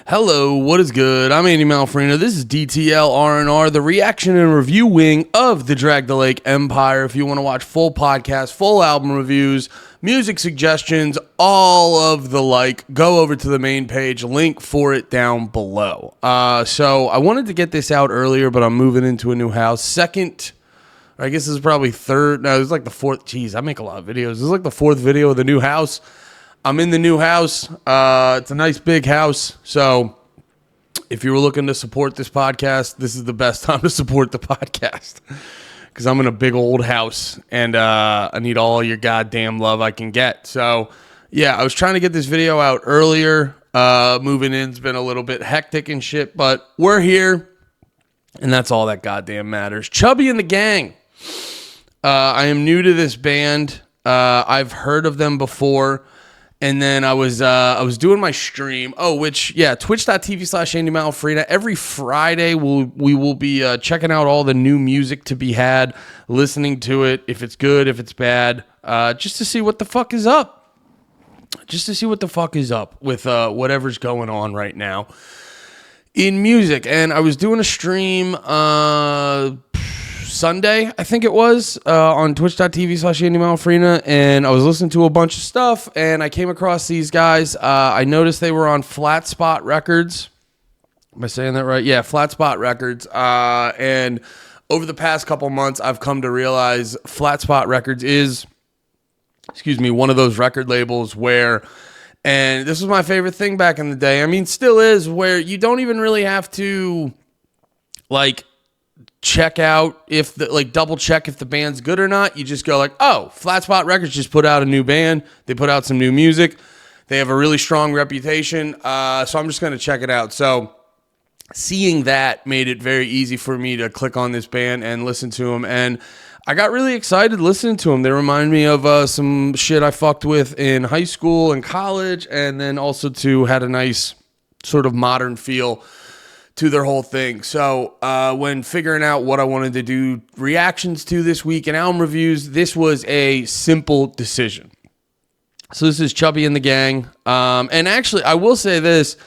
Hello, what is good? I'm Andy Malfrino. This is DTL R&R, the reaction and review wing of the Drag the Lake Empire. If you want to watch full podcast, full album reviews, music suggestions, all of the like, go over to the main page. Link for it down below. So I wanted to get this out earlier, but I'm moving into a new house. I guess this is probably third. No, it's like the fourth. Jeez, I make a lot of videos. This is like the fourth video of the new house. I'm in the new house. It's a nice big house. So if you were looking to support this podcast, this is the best time to support the podcast because I'm in a big old house and I need all your goddamn love I can get. So yeah, I was trying to get this video out earlier. Moving in's been a little bit hectic and shit, but we're here and that's all that goddamn matters. Chubby and the Gang. I am new to this band. I've heard of them before. And then I was doing my stream. Twitch.tv/Andy Malfrina. Every Friday we will be checking out all the new music to be had, listening to it, if it's good, if it's bad, just to see what the fuck is up. Just to see what the fuck is up with whatever's going on right now in music. And I was doing a stream Sunday, I think it was, on twitch.tv/Andy Malfrina, and I was listening to a bunch of stuff, and I came across these guys. I noticed they were on Flat Spot Records. Am I saying that right? Yeah, Flat Spot Records. And over the past couple months, I've come to realize Flat Spot Records is, one of those record labels where, and this was my favorite thing back in the day, I mean, still is, where you don't even really have to, check out double check if the band's good or not. You just go like, oh, Flat Spot Records just put out a new band. They put out some new music. They have a really strong reputation. So I'm just going to check it out. So seeing that made it very easy for me to click on this band and listen to them. And I got really excited listening to them. They remind me of some shit I fucked with in high school and college. And then also had a nice sort of modern feel to their whole thing. So when figuring out what I wanted to do reactions to this week and album reviews, this was a simple decision. So this is Chubby and the Gang. And actually, I will say this,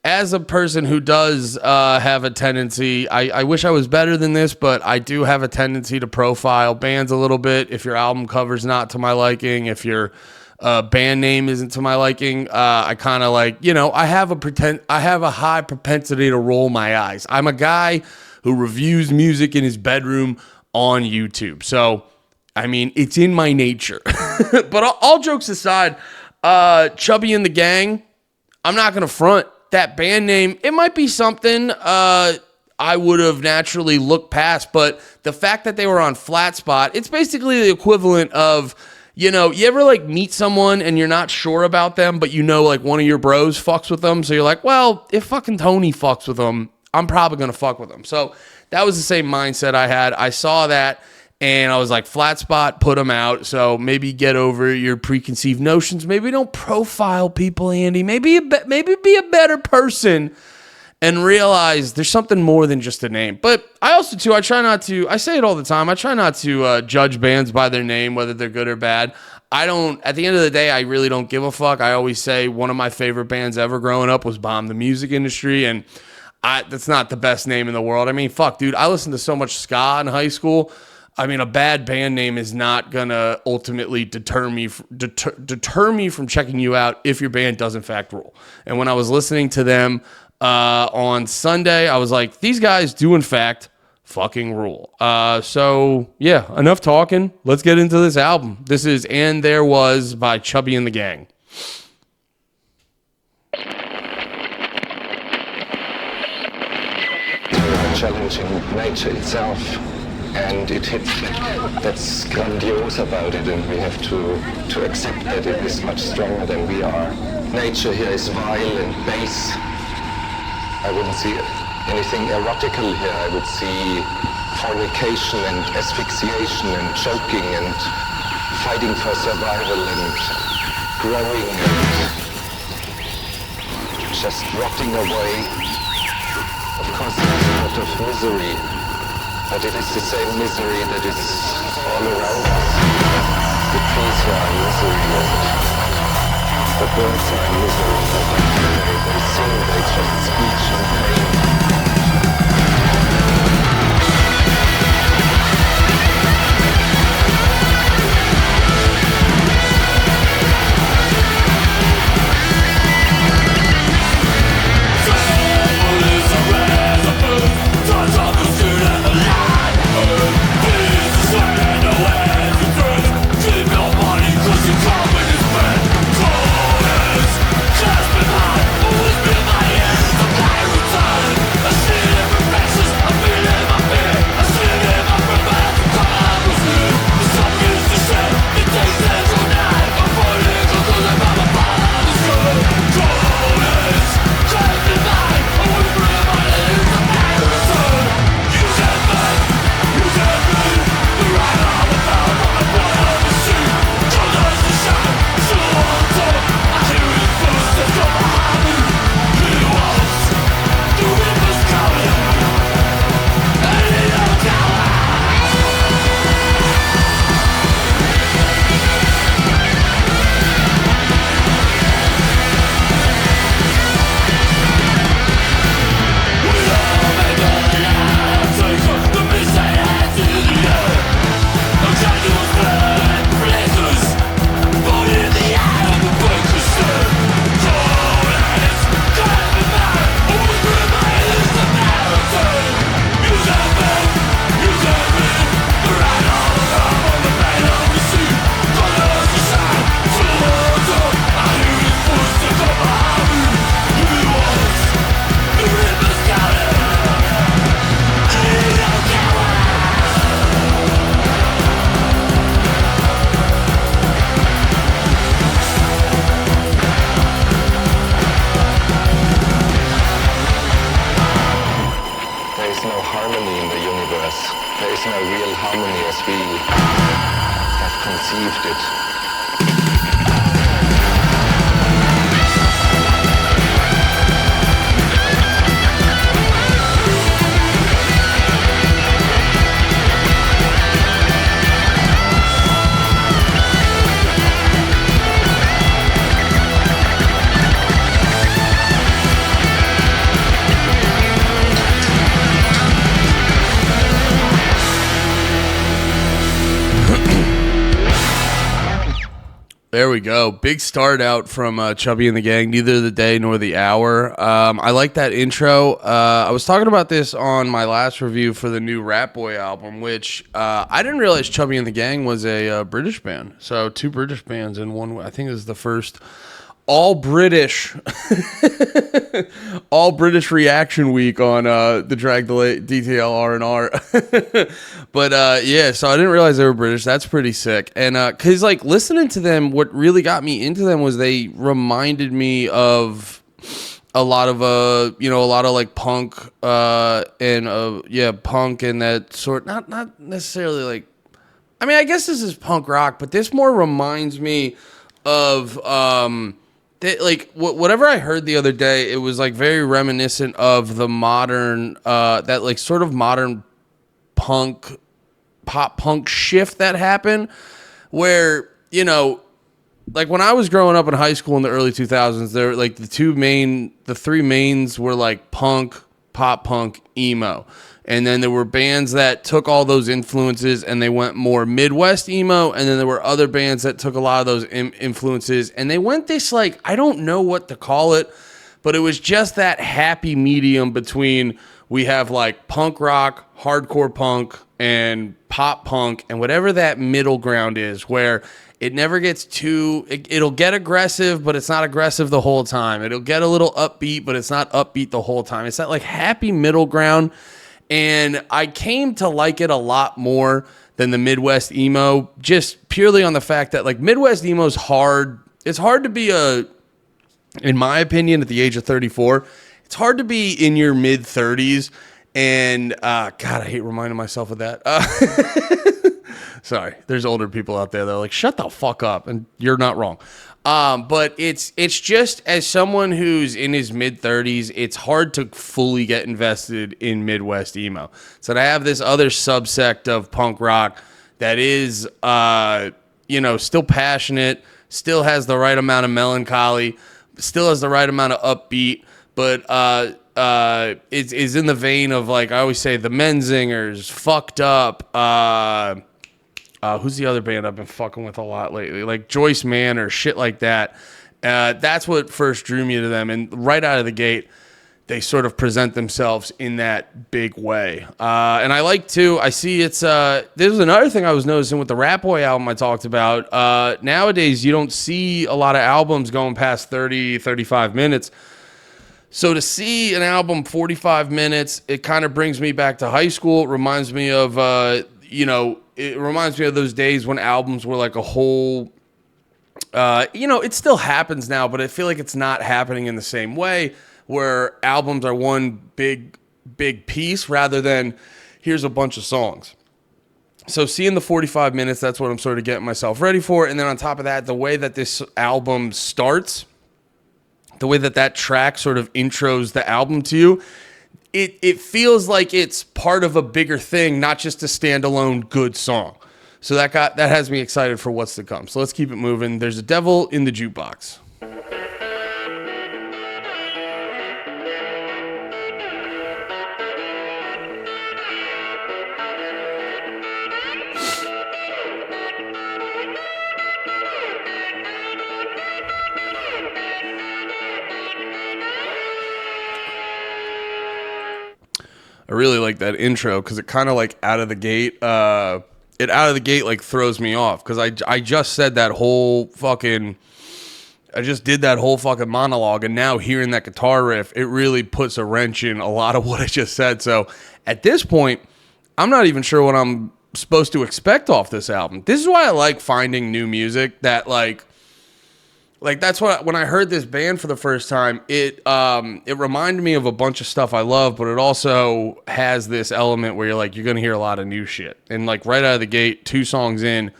as a person who does have a tendency, I wish I was better than this, but I do have a tendency to profile bands a little bit. If your album cover's not to my liking, if your band name isn't to my liking, I kind of I have a high propensity to roll my eyes. I'm a guy who reviews music in his bedroom on YouTube. So, I mean, it's in my nature. But all jokes aside, Chubby and the Gang, I'm not going to front. That band name, it might be something I would have naturally looked past, but the fact that they were on Flat Spot, it's basically the equivalent of, you ever meet someone and you're not sure about them, but one of your bros fucks with them. So you're like, well, if fucking Tony fucks with them, I'm probably going to fuck with them. So that was the same mindset I had. I saw that and I was like, Flat Spot, put them out. So maybe get over your preconceived notions. Maybe don't profile people, Andy. Maybe be a better person and realize there's something more than just a name. But I also, too, I say it all the time, I try not to judge bands by their name, whether they're good or bad. At the end of the day, I really don't give a fuck. I always say one of my favorite bands ever growing up was Bomb the Music Industry, and that's not the best name in the world. I mean, fuck, dude, I listened to so much ska in high school. I mean, a bad band name is not going to ultimately deter me from checking you out if your band does, in fact, rule. And when I was listening to them on Sunday, I was like, these guys do in fact fucking rule. So yeah, enough talking. Let's get into this album. This is And There Was by Chubby and the Gang. Challenging nature itself, and it hits that's grandiose about it, and we have to accept that it is much stronger than we are. Nature here is vile and base. I wouldn't see anything erotical here. I would see fornication and asphyxiation and choking and fighting for survival and growing and just rotting away. Of course, it's a lot of misery, but it is the same misery that is all around us. The trees are in misery and the birds are in misery. They sing, they just harmony in the universe. There is no real harmony as we have conceived it. There we go. Big start out from Chubby and the Gang, neither the day nor the hour. I like that intro. I was talking about this on my last review for the new Rat Boy album, which I didn't realize Chubby and the Gang was a British band. So 2 British bands in one. I think this is the first all British reaction week on the Drag Delay DTL R&R. But yeah, so I didn't realize they were British. That's pretty sick. And cuz like listening to them, what really got me into them was they reminded me of a lot of like punk punk and that sort, not necessarily like, I mean, I guess this is punk rock, but this more reminds me of like whatever I heard the other day, it was like very reminiscent of the modern that like sort of modern pop punk shift that happened, where, you know, like when I was growing up in high school in the early 2000s, there like the three mains were like punk, pop punk, emo. And then there were bands that took all those influences and they went more Midwest emo. And then there were other bands that took a lot of those influences and they went this, like, I don't know what to call it, but it was just that happy medium between, we have like punk rock, hardcore punk, and pop punk, and whatever that middle ground is, where it never gets too, it'll get aggressive, but it's not aggressive the whole time. It'll get a little upbeat, but it's not upbeat the whole time. It's that like happy middle ground. And I came to like it a lot more than the Midwest emo, just purely on the fact that like Midwest emo is hard. It's hard to be in my opinion, at the age of 34, it's hard to be in your mid 30s. And God, I hate reminding myself of that. Sorry, there's older people out there that are like, shut the fuck up, and you're not wrong. But it's just, as someone who's in his mid 30s, it's hard to fully get invested in Midwest emo. So to have this other subsect of punk rock that is, still passionate, still has the right amount of melancholy, still has the right amount of upbeat, but is in the vein of, like I always say, the Menzingers, Fucked Up. Who's the other band I've been fucking with a lot lately? Like Joyce Manor, shit like that. That's what first drew me to them. And right out of the gate, they sort of present themselves in that big way. And I like to, I see it's, this is another thing I was noticing with the Rat Boy album I talked about. Nowadays, you don't see a lot of albums going past 30, 35 minutes. So to see an album 45 minutes, it kind of brings me back to high school. It reminds me of, it reminds me of those days when albums were like a whole, it still happens now, but I feel like it's not happening in the same way, where albums are one big piece rather than here's a bunch of songs. So seeing the 45 minutes, that's what I'm sort of getting myself ready for. And then on top of that, the way that this album starts, the way that track sort of intros the album to you, it feels like it's part of a bigger thing, not just a standalone good song. So that has me excited for what's to come. So let's keep it moving. There's a devil in the jukebox. I really like that intro because it kind of like out of the gate, like throws me off, because I just said that whole fucking, I just did that whole fucking monologue, and now hearing that guitar riff, it really puts a wrench in a lot of what I just said. So at this point, I'm not even sure what I'm supposed to expect off this album. This is why I like finding new music that, like, Like that's what when I heard this band for the first time, it reminded me of a bunch of stuff I love, but it also has this element where you're like you're gonna hear a lot of new shit. And like right out of the gate, 2 songs in,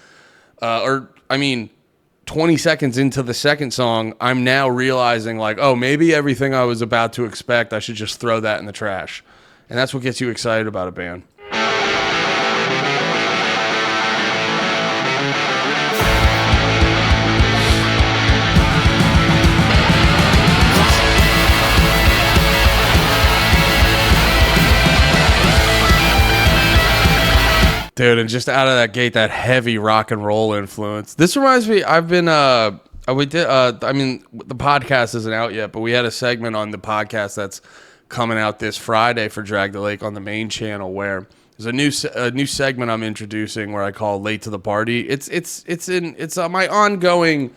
20 seconds into the second song, I'm now realizing like, oh, maybe everything I was about to expect, I should just throw that in the trash. And that's what gets you excited about a band. Dude, and just out of that gate, that heavy rock and roll influence. This reminds me, I've been, the podcast isn't out yet, but we had a segment on the podcast that's coming out this Friday for Drag the Lake on the main channel where there's a new segment I'm introducing where I call Late to the Party. It's my ongoing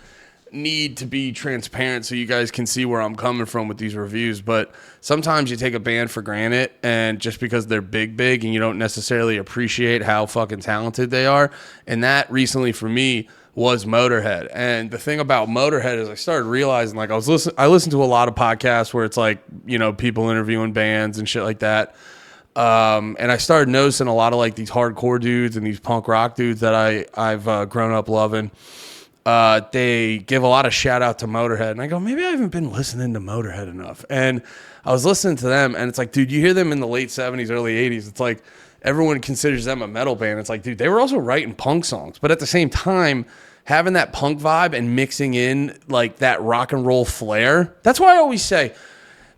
need to be transparent so you guys can see where I'm coming from with these reviews, but sometimes you take a band for granted and just because they're big and you don't necessarily appreciate how fucking talented they are. And that recently for me was Motorhead. And the thing about Motorhead is I started realizing like I listened to a lot of podcasts where it's like, you know, people interviewing bands and shit like that. And I started noticing a lot of like these hardcore dudes and these punk rock dudes that I've grown up loving. They give a lot of shout out to Motorhead, and I go, maybe I haven't been listening to Motorhead enough. And I was listening to them, and it's like, dude, you hear them in the late 70s, early 80s. It's like everyone considers them a metal band. It's like, dude, they were also writing punk songs, but at the same time, having that punk vibe and mixing in like that rock and roll flair. That's why I always say,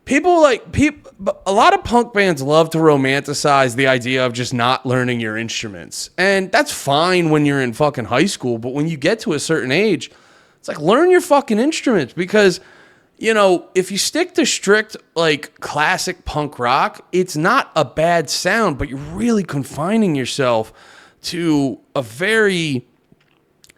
a lot of punk bands love to romanticize the idea of just not learning your instruments. And that's fine when you're in fucking high school, but when you get to a certain age, it's like learn your fucking instruments because, you know, if you stick to strict like classic punk rock, it's not a bad sound, but you're really confining yourself to a very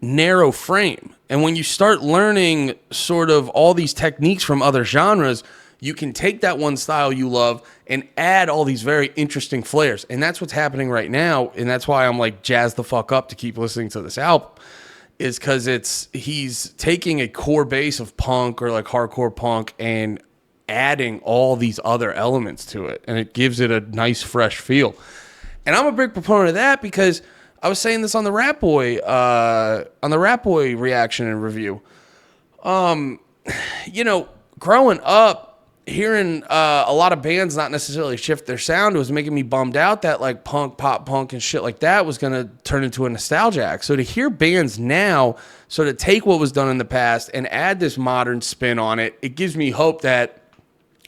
narrow frame. And when you start learning sort of all these techniques from other genres, you can take that one style you love and add all these very interesting flares. And that's what's happening right now. And that's why I'm like jazzed the fuck up to keep listening to this album is because he's taking a core base of punk or like hardcore punk and adding all these other elements to it. And it gives it a nice, fresh feel. And I'm a big proponent of that because I was saying this on the Rat Boy reaction and review. You know, growing up, hearing a lot of bands not necessarily shift their sound was making me bummed out that like punk, pop punk and shit like that was going to turn into a nostalgia act. So to hear bands now sort of take what was done in the past and add this modern spin on it, it gives me hope that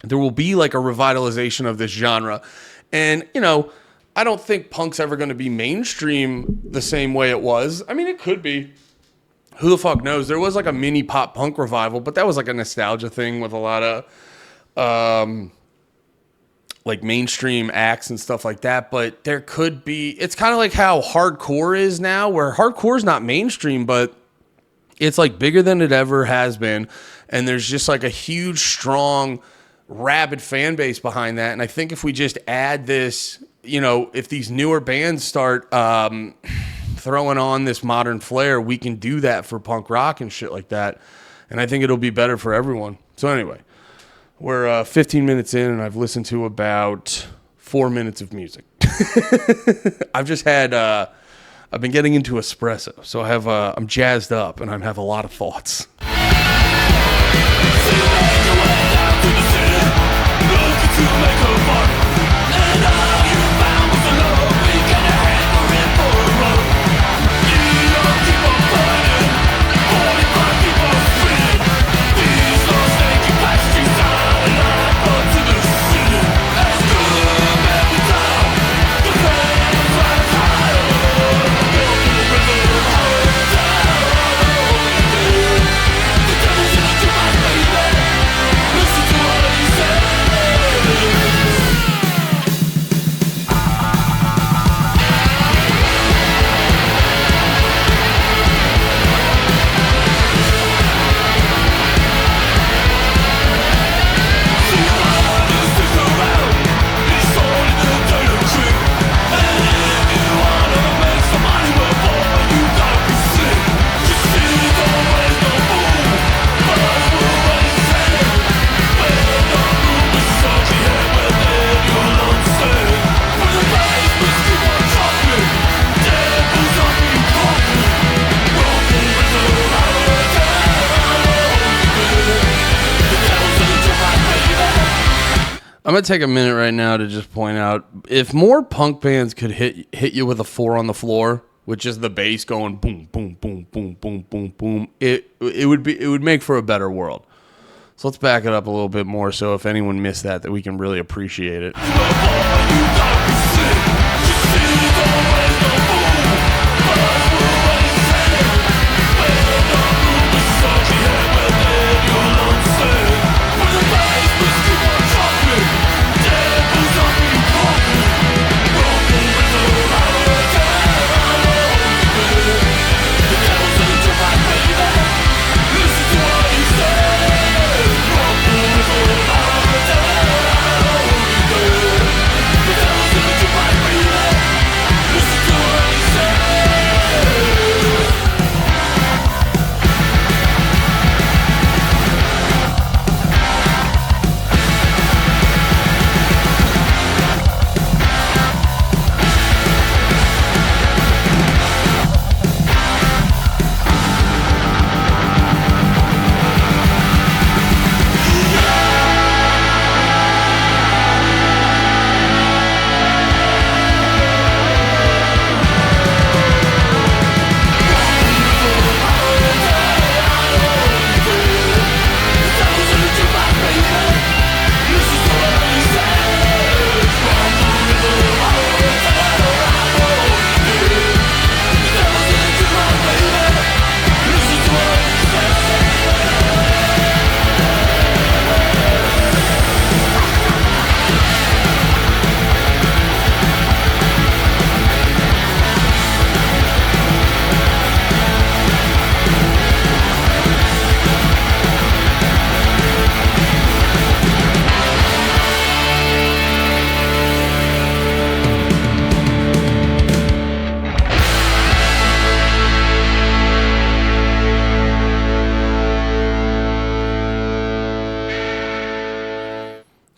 there will be like a revitalization of this genre. And, you know, I don't think punk's ever going to be mainstream the same way it was. I mean, it could be. Who the fuck knows? There was like a mini pop punk revival, but that was like a nostalgia thing with a lot of like mainstream acts and stuff like that, but there could be, it's kind of like how hardcore is now, where hardcore is not mainstream, but it's like bigger than it ever has been. And there's just like a huge, strong, rabid fan base behind that. And I think if we just add this, you know, if these newer bands start throwing on this modern flair, we can do that for punk rock and shit like that. And I think it'll be better for everyone. So anyway, we're 15 minutes in, and I've listened to about 4 minutes of music. I've just had, I've been getting into espresso, so I'm jazzed up, and I have a lot of thoughts. I'm gonna take a minute right now to just point out if more punk bands could hit you with a 4 on the floor, which is the bass going boom, boom, boom, boom, boom, boom, boom. It would make for a better world. So let's back it up a little bit more. So if anyone missed that we can really appreciate it.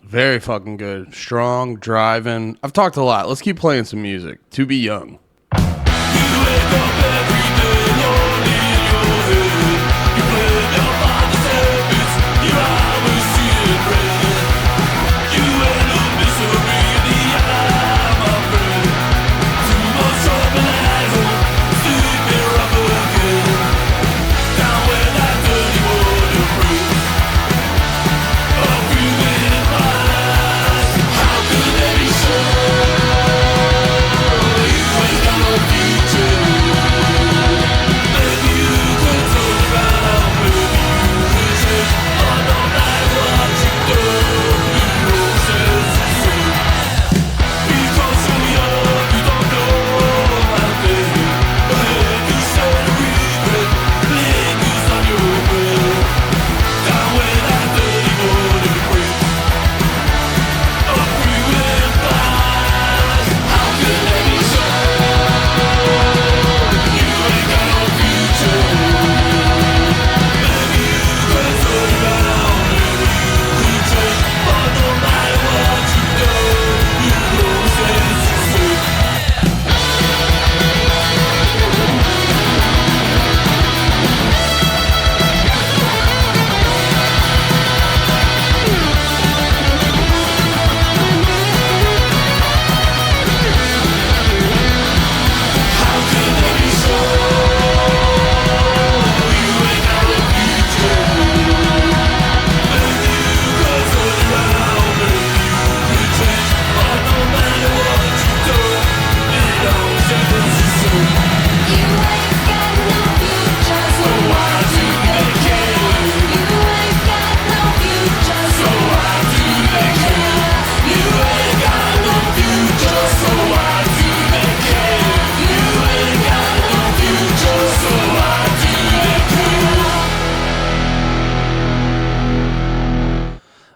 Very fucking good. Strong, driving. I've talked a lot. Let's keep playing some music. To Be Young.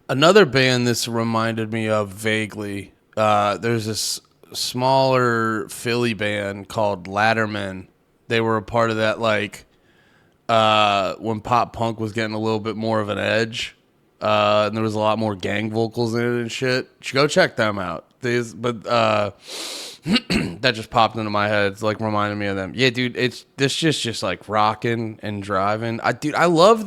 Another band this reminded me of vaguely, there's this smaller Philly band called Ladderman. They were a part of that, like, when pop punk was getting a little bit more of an edge, and there was a lot more gang vocals in it and shit. You should go check them out. That just popped into my head. It's like reminding me of them. Yeah, dude, this just like rocking and driving. I love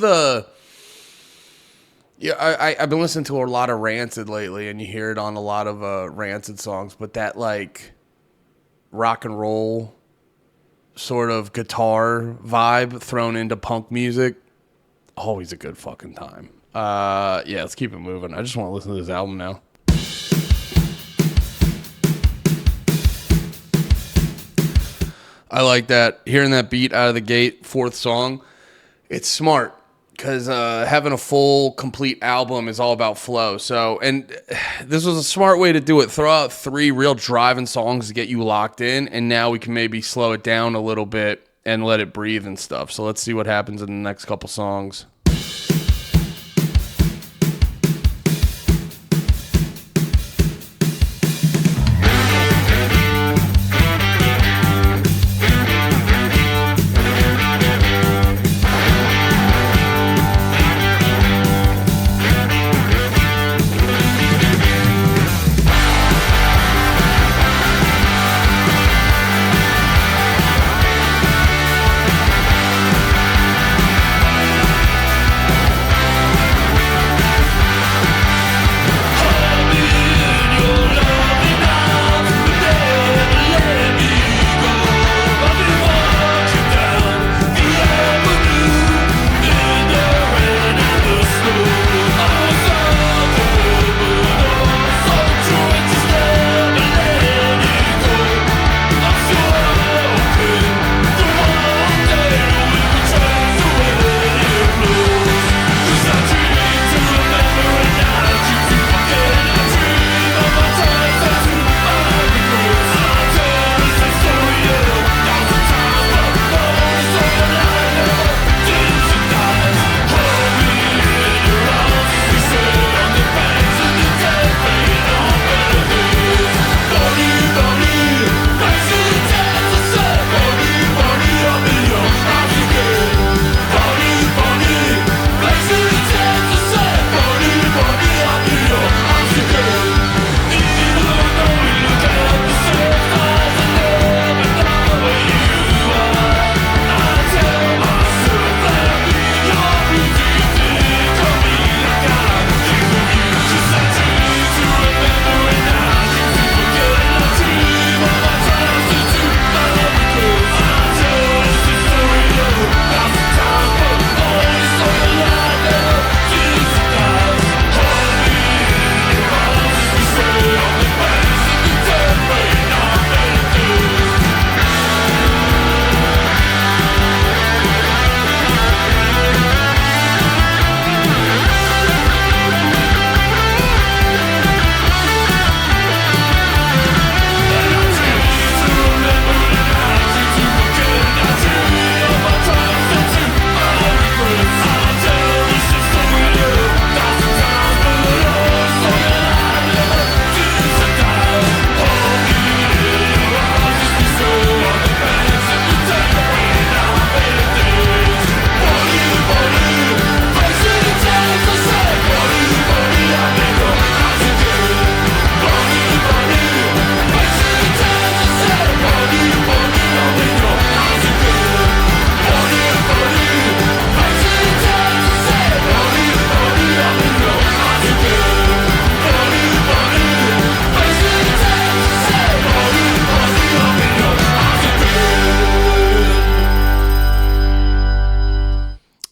Yeah, I've been listening to a lot of Rancid lately, and you hear it on a lot of Rancid songs. But that like rock and roll sort of guitar vibe thrown into punk music, always a good fucking time. Yeah, let's keep it moving. I just want to listen to this album now. I like that. Hearing that beat out of the gate, fourth song, it's smart. Because having a full, complete album is all about flow. So, and this was a smart way to do it. Throw out 3 real driving songs to get you locked in, and now we can maybe slow it down a little bit and let it breathe and stuff. So let's see what happens in the next couple songs.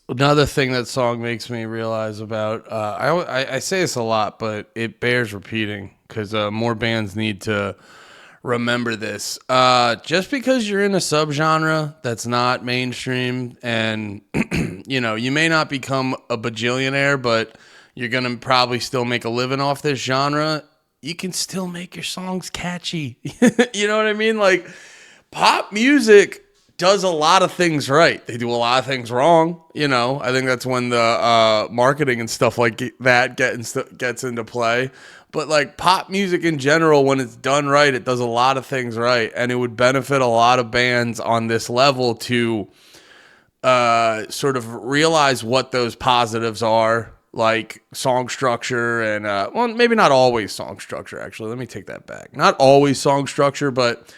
Another thing that song makes me realize about, I say this a lot, but it bears repeating because more bands need to remember this. Just because you're in a subgenre that's not mainstream and, you may not become a bajillionaire, but you're going to probably still make a living off this genre, you can still make your songs catchy. You know what I mean? Like, pop music does a lot of things right. They do a lot of things wrong. I think that's when the marketing and stuff like that gets into play. But like pop music in general, when it's done right, it does a lot of things right. And it would benefit a lot of bands on this level to sort of realize what those positives are, like song structure and, well, maybe not always song structure, actually. Let me take that back. Not always song structure, but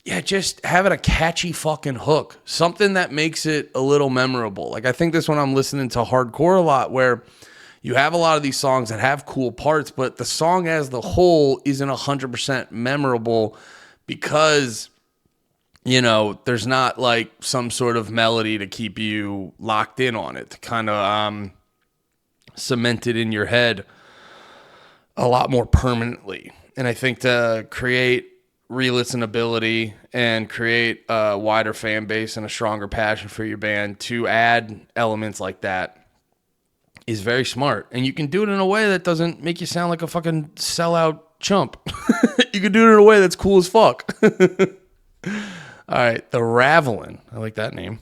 yeah, just having a catchy fucking hook. Something that makes it a little memorable. Like, I think this when I'm listening to hardcore a lot where, you have a lot of these songs that have cool parts, but the song as the whole isn't 100% memorable because, you know, there's not like some sort of melody to keep you locked in on it, to kind of cement it in your head a lot more permanently. And I think to create re-listenability and create a wider fan base and a stronger passion for your band, to add elements like that is very smart. And you can do it in a way that doesn't make you sound like a fucking sellout chump. You can do it in a way that's cool as fuck. All right, the Ravelin. I like that name.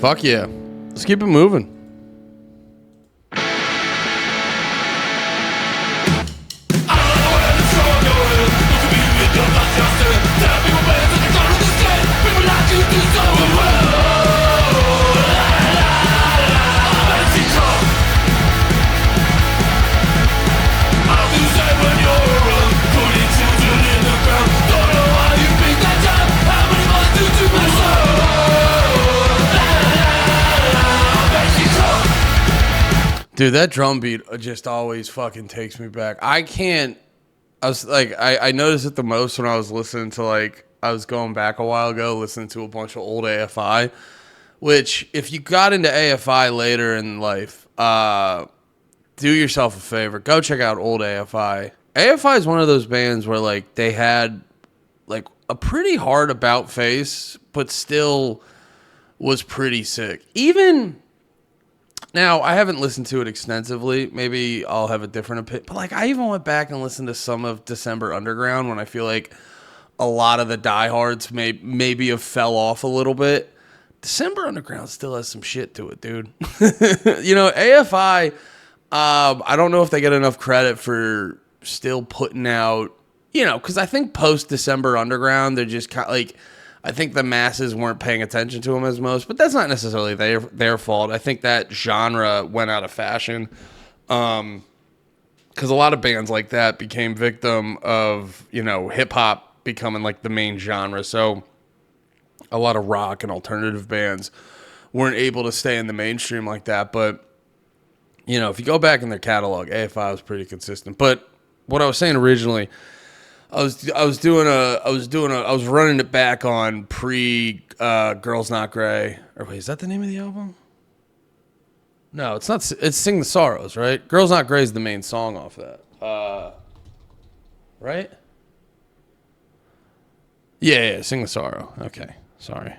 Fuck yeah. Let's keep it moving. Dude, that drum beat just always fucking takes me back. I noticed it the most when I was listening to, like, I was going back a while ago, listening to a bunch of old AFI, which, if you got into AFI later in life, do yourself a favor. Go check out old AFI. AFI is one of those bands where, like, they had, like, a pretty hard about face, but still was pretty sick. Even... Now, I haven't listened to it extensively. Maybe I'll have a different opinion. But, like, I even went back and listened to some of December Underground when I feel like a lot of the diehards maybe have fell off a little bit. December Underground still has some shit to it, dude. You know, AFI, I don't know if they get enough credit for still putting out, you know, because I think post-December Underground, they're just kind of, like... I think the masses weren't paying attention to them as most, but that's not necessarily their fault. I think that genre went out of fashion because a lot of bands like that became victim of, you know, hip-hop becoming like the main genre. So a lot of rock and alternative bands weren't able to stay in the mainstream like that. But, you know, if you go back in their catalog, AFI was pretty consistent. But what I was saying originally... I was running it back on pre Girls Not Grey. Or wait, is that the name of the album? No, it's not. It's Sing the Sorrows, right? Girls Not Grey is the main song off that. right? Yeah, Sing the Sorrow. Okay, sorry.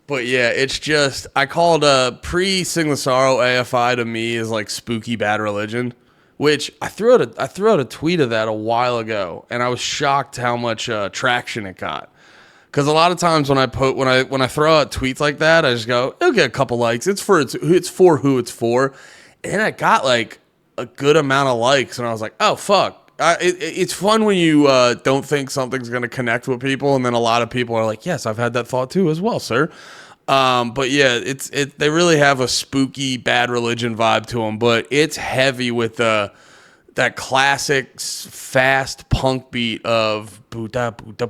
But yeah, it's just I called pre Sing the Sorrow AFI to me is like spooky Bad Religion, which I threw out a tweet of that a while ago, and I was shocked how much traction it got. Because a lot of times when I throw out tweets like that, I just go, it'll get a couple likes. It's for who it's for, and I got like a good amount of likes, and I was like, oh fuck. It's fun when you don't think something's going to connect with people, and then a lot of people are like, yes, I've had that thought too as well, sir. But yeah, they really have a spooky Bad Religion vibe to them, but it's heavy with that classic fast punk beat of boo-da, boo-da,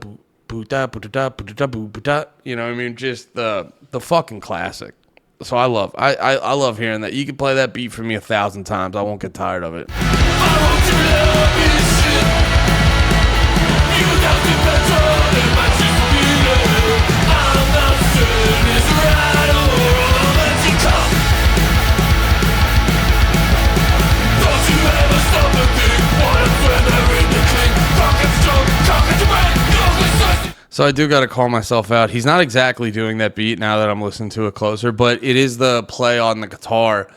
boo-da, boo-da, boo-da, boo-da. You know what I mean? Just the fucking classic. So I love hearing that. You can play that beat for me 1,000 times. I won't get tired of it. So I do got to call myself out. He's not exactly doing that beat now that I'm listening to it closer, but it is the play on the guitar,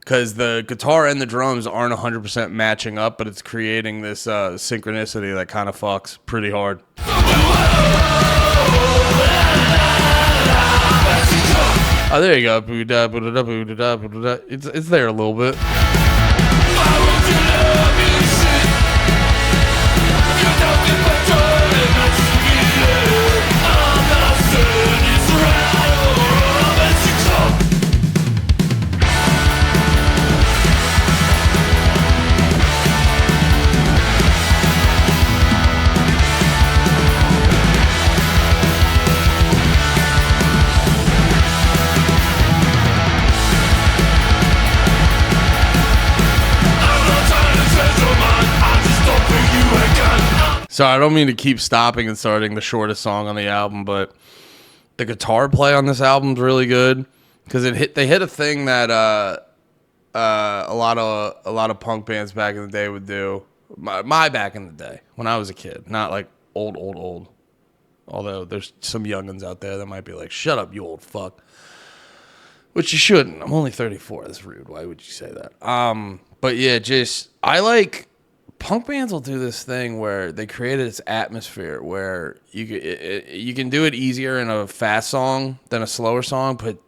because the guitar and the drums aren't 100% matching up, but it's creating this synchronicity that kind of fucks pretty hard. Oh, there you go. It's there a little bit. So I don't mean to keep stopping and starting the shortest song on the album, but the guitar play on this album is really good, because they hit a thing that a lot of punk bands back in the day would do. My back in the day when I was a kid, not like old. Although there's some youngins out there that might be like, "Shut up, you old fuck," which you shouldn't. I'm only 34. That's rude. Why would you say that? But yeah, I like. Punk bands will do this thing where they create this atmosphere where you can do it easier in a fast song than a slower song, but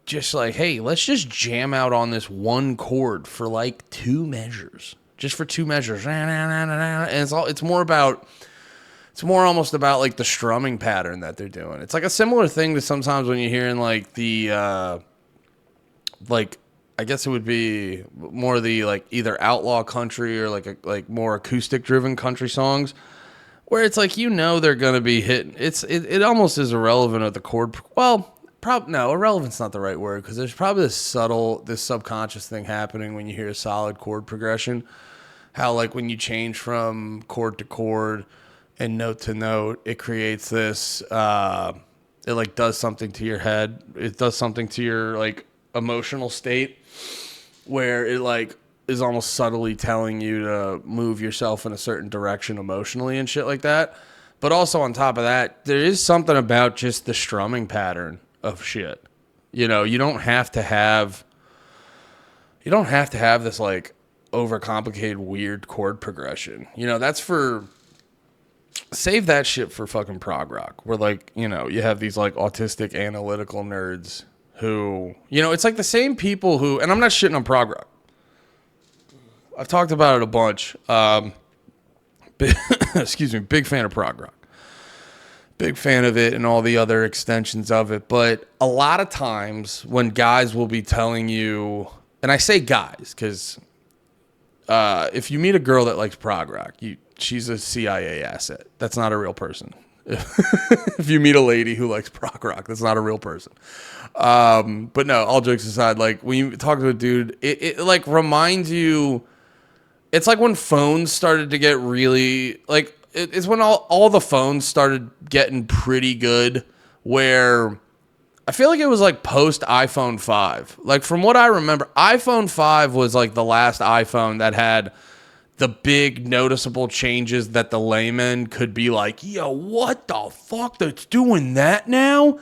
just like, hey, let's just jam out on this one chord for like 2 measures, just for 2 measures, and it's more almost about like the strumming pattern that they're doing. It's like a similar thing to sometimes when you're hearing like the like. I guess it would be more the like either outlaw country or like more acoustic driven country songs, where it's like, they're gonna be hitting. It almost is irrelevant of the chord. Well, no, irrelevant's not the right word, because there's probably this subconscious thing happening when you hear a solid chord progression. How like when you change from chord to chord and note to note, it creates this. It like does something to your head. It does something to your like emotional state, where it like is almost subtly telling you to move yourself in a certain direction emotionally and shit like that. But also on top of that, there is something about just the strumming pattern of shit. You don't have to have this like overcomplicated weird chord progression. Save that shit for fucking prog rock, where like, you have these like autistic analytical nerds who, it's like the same people who, and I'm not shitting on prog rock. I've talked about it a bunch. Excuse me, big fan of prog rock. Big fan of it and all the other extensions of it. But a lot of times when guys will be telling you, and I say guys because if you meet a girl that likes prog rock, she's a CIA asset. That's not a real person. If you meet a lady who likes prog rock, that's not a real person. But no, all jokes aside, like when you talk to a dude, it like reminds you, it's like when phones started to get really, like, it's when all the phones started getting pretty good, where I feel like it was like post iPhone 5. Like from what I remember, iPhone 5 was like the last iPhone that had the big noticeable changes that the layman could be like, yo, what the fuck? That's doing that now?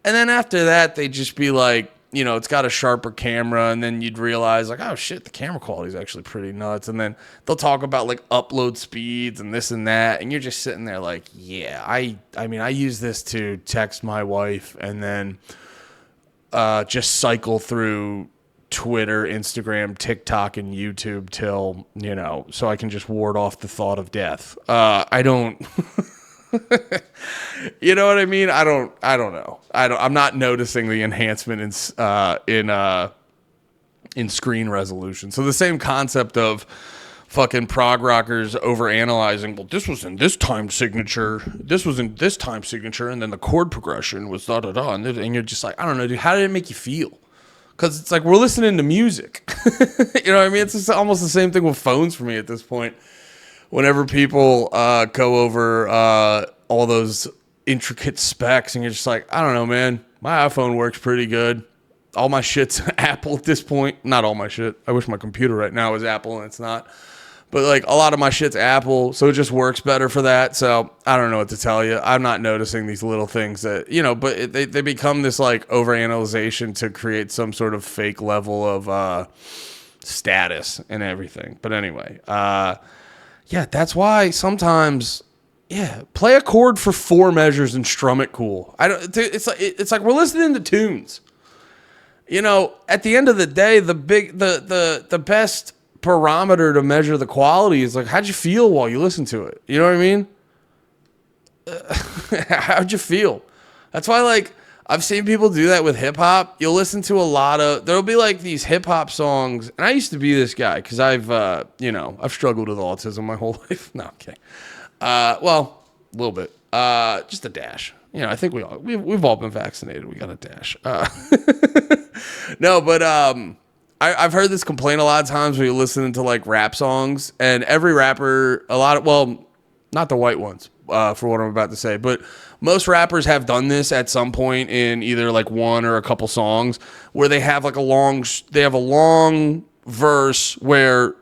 And then after that, they'd just be like, it's got a sharper camera, and then you'd realize like, oh shit, the camera quality is actually pretty nuts. And then they'll talk about like upload speeds and this and that, and you're just sitting there like, yeah, I use this to text my wife and then just cycle through Twitter, Instagram, TikTok, and YouTube till, so I can just ward off the thought of death. I don't, you know what I mean? I don't know. I'm not noticing the enhancement in screen resolution. So the same concept of fucking prog rockers over analyzing, well, this was in this time signature, and then the chord progression was da da da, and you're just like, I don't know, dude, how did it make you feel? Because it's like we're listening to music. You know what I mean? It's just almost the same thing with phones for me at this point. Whenever people go over all those intricate specs, and you're just like, I don't know, man. My iPhone works pretty good. All my shit's Apple at this point. Not all my shit. I wish my computer right now was Apple, and it's not. But like a lot of my shit's Apple, so it just works better for that. So I don't know what to tell you. I'm not noticing these little things that, but they become this like overanalyzation to create some sort of fake level of status and everything. But anyway, that's why sometimes, play a chord for 4 measures and strum it cool. It's like we're listening to tunes. At the end of the day, the best barometer to measure the quality is like, how'd you feel while you listen to it? You know what I mean? How'd you feel? That's why, like, I've seen people do that with hip hop. You'll listen to there'll be like these hip hop songs, and I used to be this guy because I've struggled with autism my whole life. No, I'm kidding. Well, a little bit, just a dash. I think we've all been vaccinated. We got a dash. No, but I've heard this complaint a lot of times when you're listening to like rap songs, and every rapper, not the white ones, for what I'm about to say, but most rappers have done this at some point in either like one or a couple songs where they have like a long verse where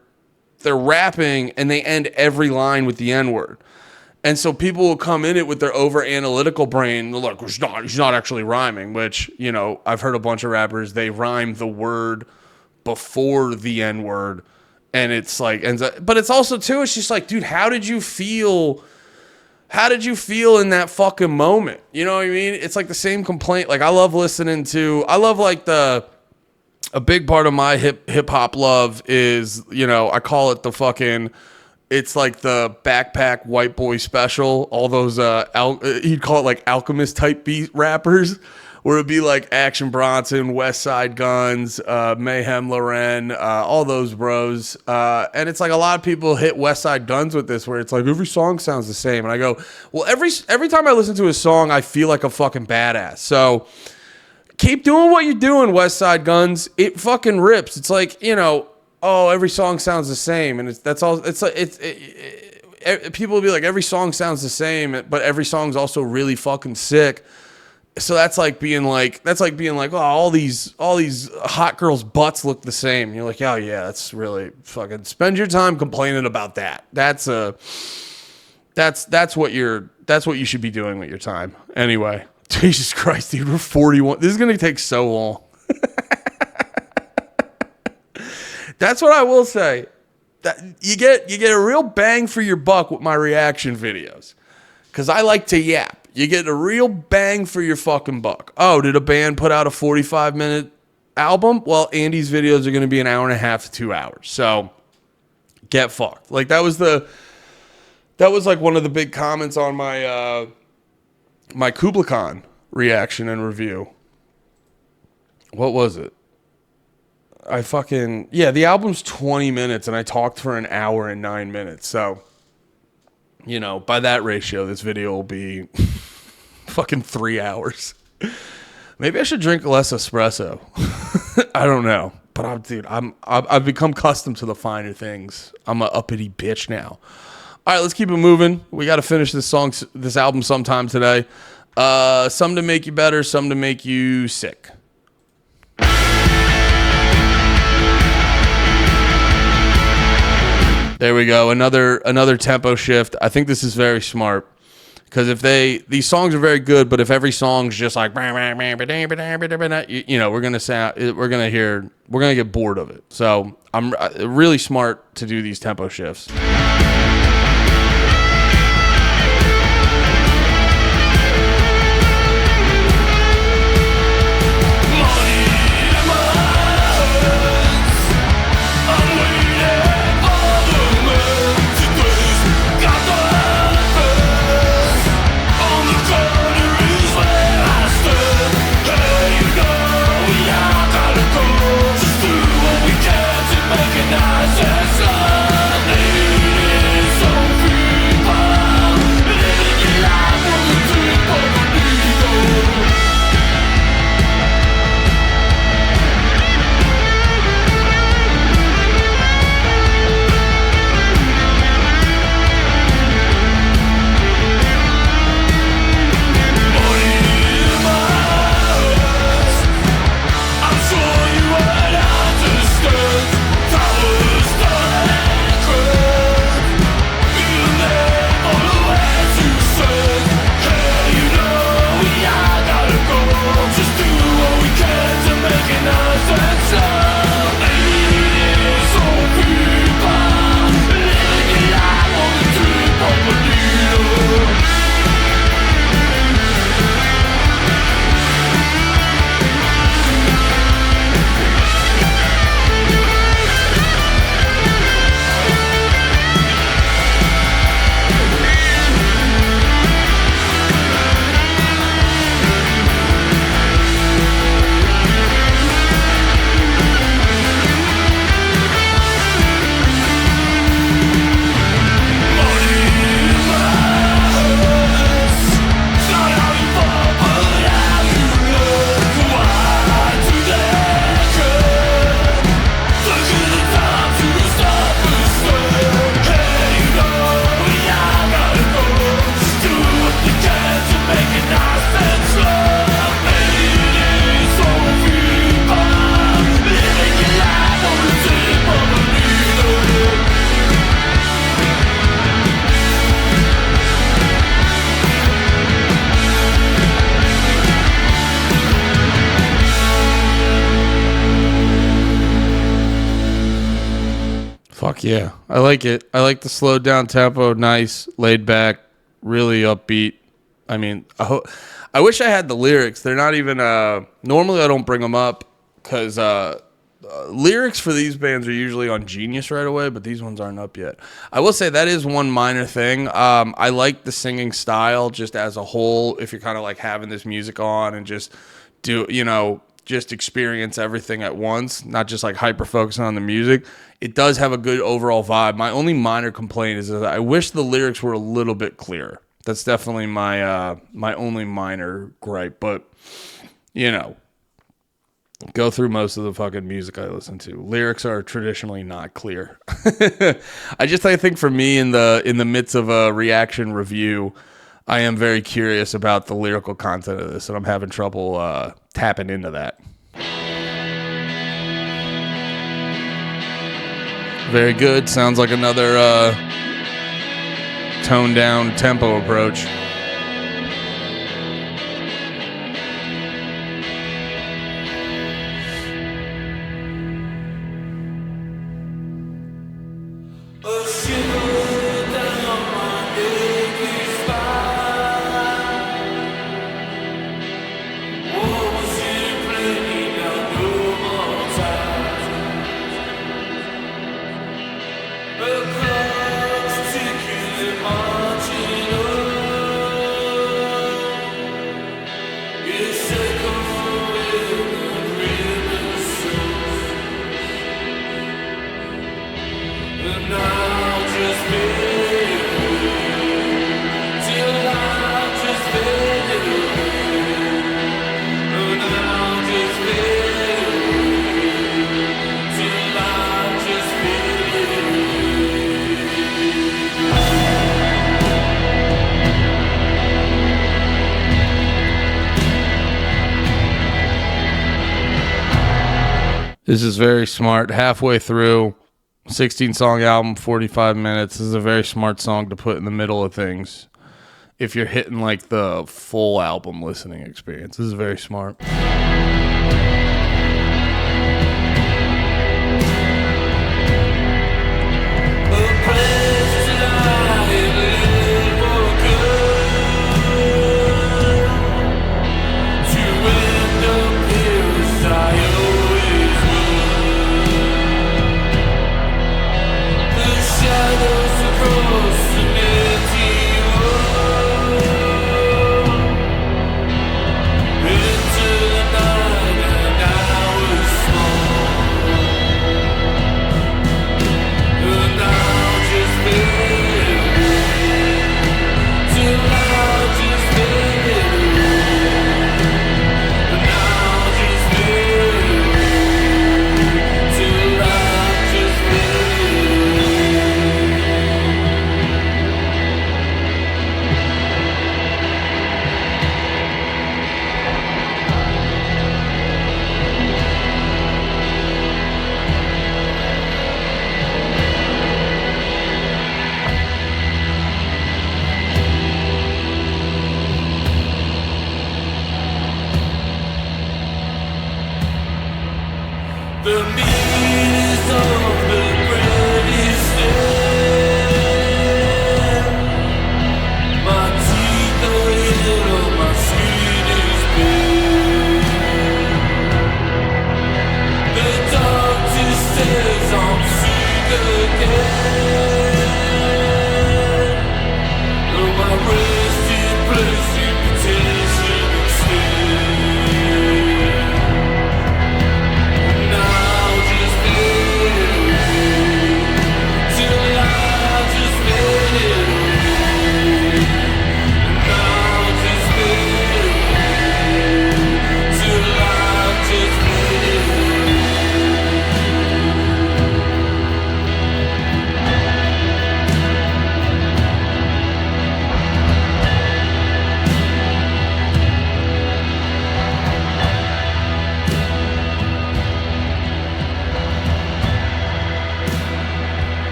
they're rapping and they end every line with the N-word. And so people will come in it with their over analytical brain. Look, he's not actually rhyming, which, I've heard a bunch of rappers, they rhyme the word before the N-word, and it's like, but it's also too, it's just like, dude, how did you feel in that fucking moment? You know what I mean? It's like the same complaint. Like, I love like a big part of my hip hop love is, I call it the fucking, it's like the backpack white boy special, all those he'd call it like Alchemist type beat rappers, where it'd be like Action Bronson, West Side Guns, Mayhem Loren, all those bros. And it's like a lot of people hit West Side Guns with this, where it's like every song sounds the same. And I go, well, every time I listen to a song, I feel like a fucking badass. So keep doing what you're doing, West Side Guns. It fucking rips. It's like, every song sounds the same. And that's all. It's like, people will be like, every song sounds the same, but every song's also really fucking sick. So that's like being like, oh, all these hot girls' butts look the same. And you're like, oh yeah, that's really fucking, spend your time complaining about that. That's what you should be doing with your time. Anyway, Jesus Christ, dude, we're 41. This is gonna take so long. That's what I will say. That you get a real bang for your buck with my reaction videos, because I like to yap. You get a real bang for your fucking buck. Oh, did a band put out a 45-minute album? Well, Andy's videos are going to be an hour and a half to 2 hours. So get fucked. Like that was like one of the big comments on my my Kubla Khan reaction and review. What was it? The album's 20 minutes and I talked for an hour and 9 minutes. So, by that ratio, this video will be fucking 3 hours. Maybe I should drink less espresso. I don't know. But I've become accustomed to the finer things. I'm a uppity bitch now. All right, let's keep it moving. We got to finish this album sometime today. Some to make you better, some to make you sick. There we go. Another tempo shift. I think this is very smart because these songs are very good, but if every song's just like we're gonna get bored of it. So I'm really smart to do these tempo shifts. Fuck yeah. I like it. I like the slowed down tempo, nice, laid back, really upbeat. I mean, I wish I had the lyrics. They're not even, normally I don't bring them up because lyrics for these bands are usually on Genius right away, but these ones aren't up yet. I will say that is one minor thing. I like the singing style just as a whole, if you're kind of like having this music on and just just experience everything at once, not just like hyper focusing on the music. It does have a good overall vibe. My only minor complaint is that I wish the lyrics were a little bit clearer. That's definitely my my only minor gripe. But go through most of the fucking music I listen to. Lyrics are traditionally not clear. I think for me in the midst of a reaction review, I am very curious about the lyrical content of this, and I'm having trouble tapping into that. Very good. Sounds like another toned down tempo approach. This is very smart. Halfway through, 16-song album, 45 minutes. This is a very smart song to put in the middle of things. If you're hitting like the full album listening experience, this is very smart.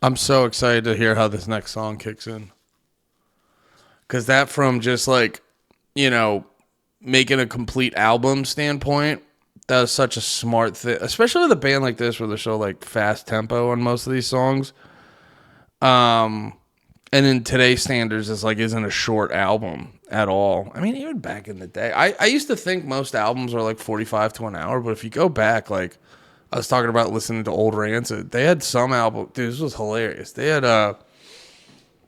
I'm so excited to hear how this next song kicks in. Because that from just like, you know, making a complete album standpoint, that was such a smart thing. Especially with a band like this where they're so like fast tempo on most of these songs. And in today's standards, it's like isn't a short album at all. I mean, even back in the day. I used to think most albums are like 45 to an hour, but if you go back, like I was talking about listening to old Rancid. They had some album. Dude, this was hilarious. They had the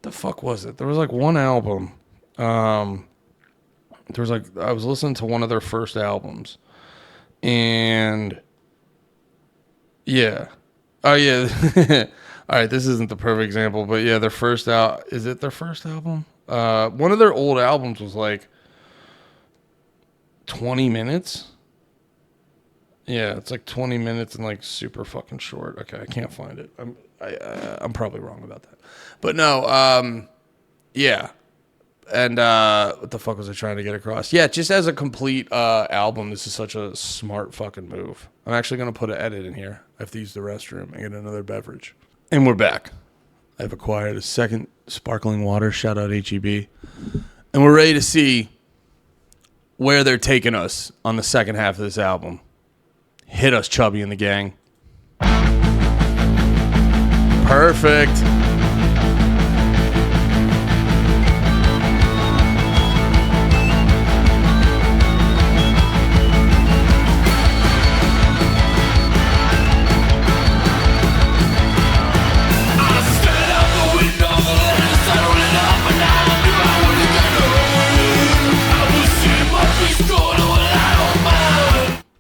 fuck was it? There was like one album. There was like I was listening to one of their first albums, and yeah, oh yeah. All right, this isn't the perfect example, but yeah, their first out. Is it their first album? One of their old albums was like 20 minutes. Yeah, it's like 20 minutes and like super fucking short. Okay, I can't find it. I'm probably wrong about that. But no, yeah. And what the fuck was I trying to get across? Yeah, just as a complete album, this is such a smart fucking move. I'm actually going to put an edit in here. I have to use the restroom and get another beverage. And we're back. I've acquired a second sparkling water. Shout out HEB. And we're ready to see where they're taking us on the second half of this album. Hit us, Chubby and the gang. Perfect.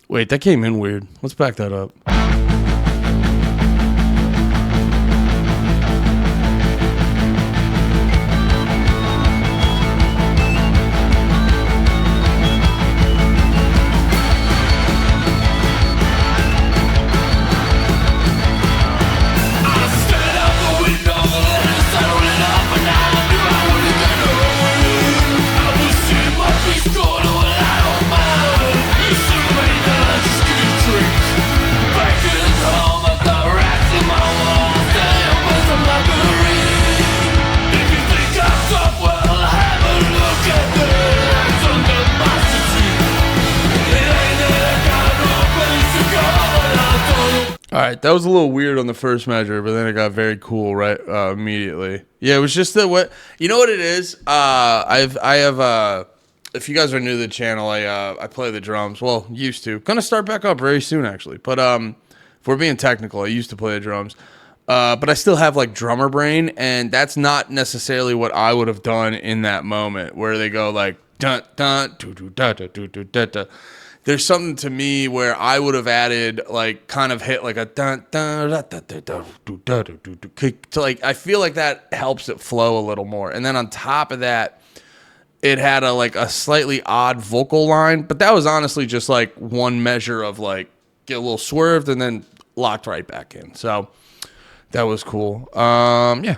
Wait, that came in weird. Let's back that up. right, that was a little weird on the first measure, but then it got very cool right immediately. Yeah, it was just the what you know what it is. I have if you guys are new to the channel, I play the drums. Well, used to. Gonna start back up very soon actually. But if we're being technical, I used to play the drums. But I still have like drummer brain, and that's not necessarily what I would have done in that moment where they go like dun dun do do da da do do da da. There's something to me where I would have added like kind of hit like a dun dun da da da da do da do do to like I feel like that helps it flow a little more. And then on top of that, it had a slightly odd vocal line, but that was honestly just like one measure of like get a little swerved and then locked right back in. So that was cool. Yeah.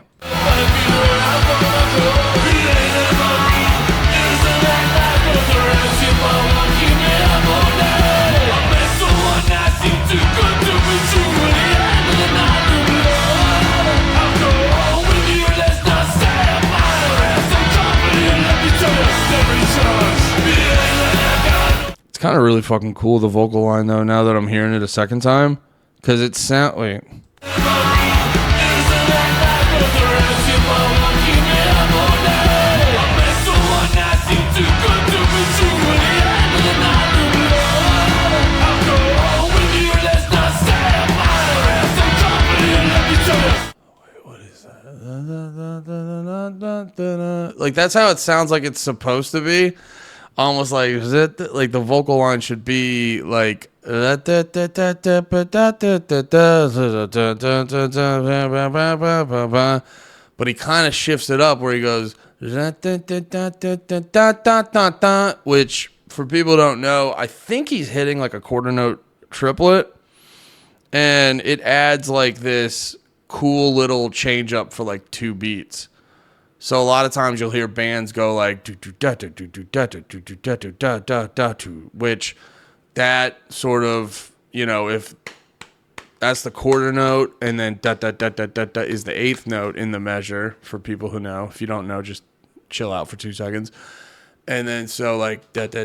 It's kind of really fucking cool, the vocal line, though, now that I'm hearing it a second time. Because it sound... Wait. Like that's how it sounds like it's supposed to be, almost like is it like the vocal line should be like but he kind of shifts it up where he goes which for people who don't know, I think he's hitting like a quarter note triplet, and it adds like this cool little change up for like 2 beats. So a lot of times you'll hear bands go like which that sort of, you know, if that's the quarter note and then is the 8th note in the measure for people who know. If you don't know, just chill out for 2 seconds. And then so like and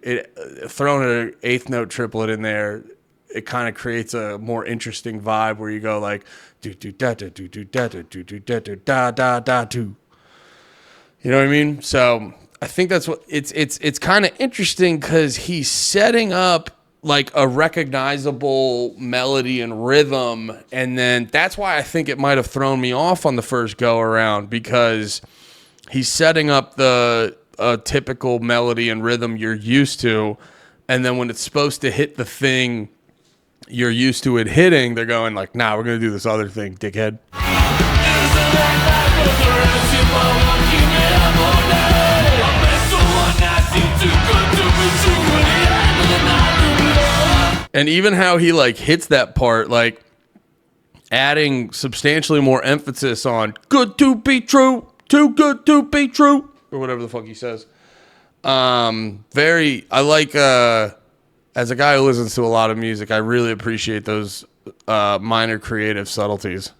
it throwing an 8th note triplet in there, it kind of creates a more interesting vibe where you go like do do da da do do da da do do da da da da da do. You know what I mean? So I think that's what it's kind of interesting because he's setting up like a recognizable melody and rhythm, and then that's why I think it might have thrown me off on the first go around, because he's setting up the typical melody and rhythm you're used to, and then when it's supposed to hit the thing you're used to it hitting, they're going like, nah, we're gonna do this other thing, dickhead. And even how he like hits that part, like adding substantially more emphasis on good to be true, too good to be true, or whatever the fuck he says. I like as a guy who listens to a lot of music, I really appreciate those minor creative subtleties.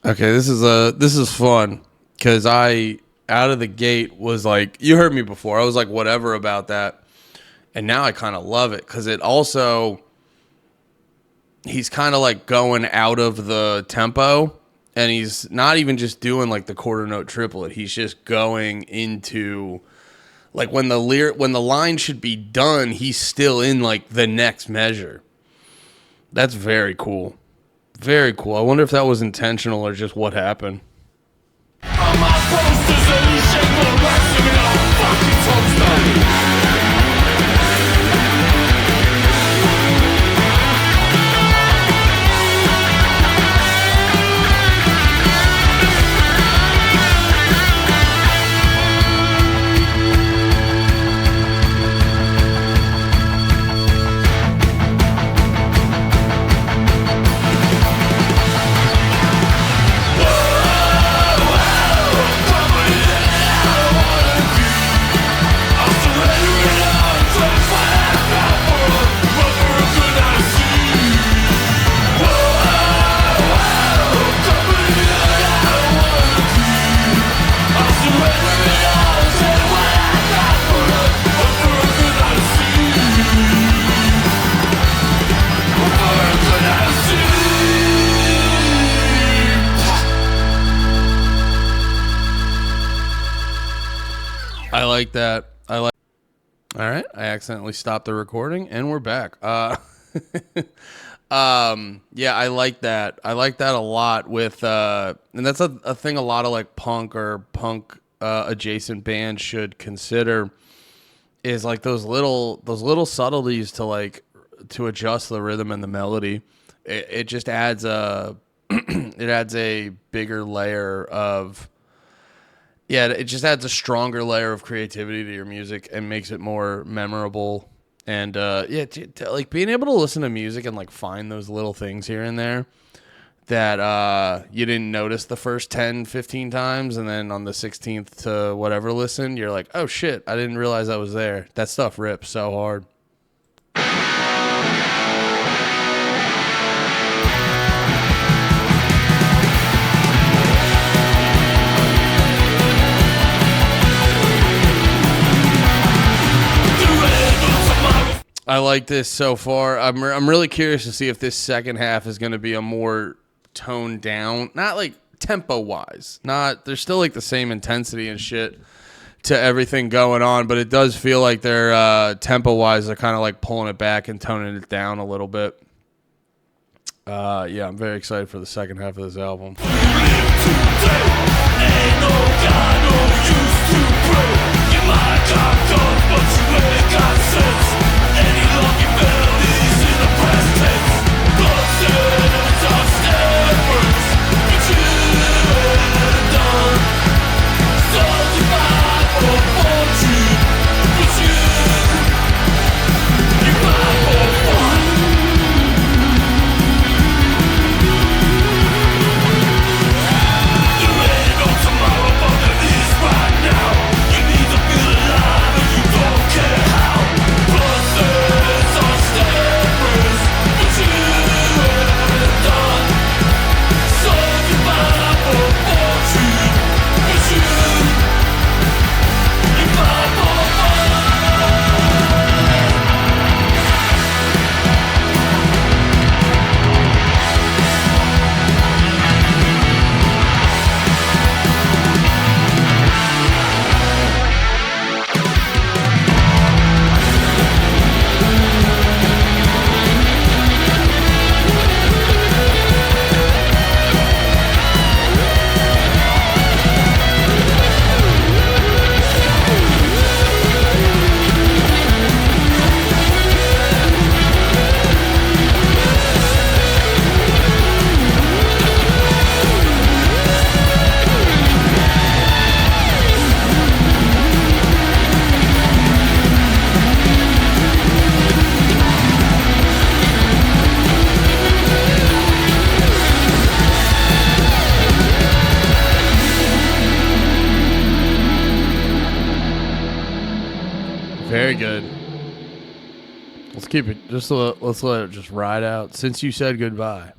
Okay, this is fun because I out of the gate was like, you heard me before, I was like whatever about that, and now I kind of love it because it also, he's kind of like going out of the tempo, and he's not even just doing like the quarter note triplet, he's just going into like when the line should be done, he's still in like the next measure. That's very cool. Very cool. I wonder if that was intentional or just what happened. I like that. All right, I accidentally stopped the recording, and we're back. Yeah, I like that. I like that a lot. With and that's a thing a lot of like punk or punk adjacent bands should consider is like those little subtleties to like to adjust the rhythm and the melody. It just adds a it adds a bigger layer of. Yeah, it just adds a stronger layer of creativity to your music and makes it more memorable. And like being able to listen to music and like find those little things here and there that you didn't notice the first 10, 15 times, and then on the 16th to whatever listen, you're like, oh shit, I didn't realize that was there. That stuff rips so hard. I like this so far. I'm really curious to see if this second half is going to be a more toned down, not like tempo wise. There's still like the same intensity and shit to everything going on, but it does feel like they're tempo wise, they're kind of like pulling it back and toning it down a little bit. Yeah, I'm very excited for the second half of this album. Very good. Let's keep it. Let's let it just ride out. Since you said goodbye.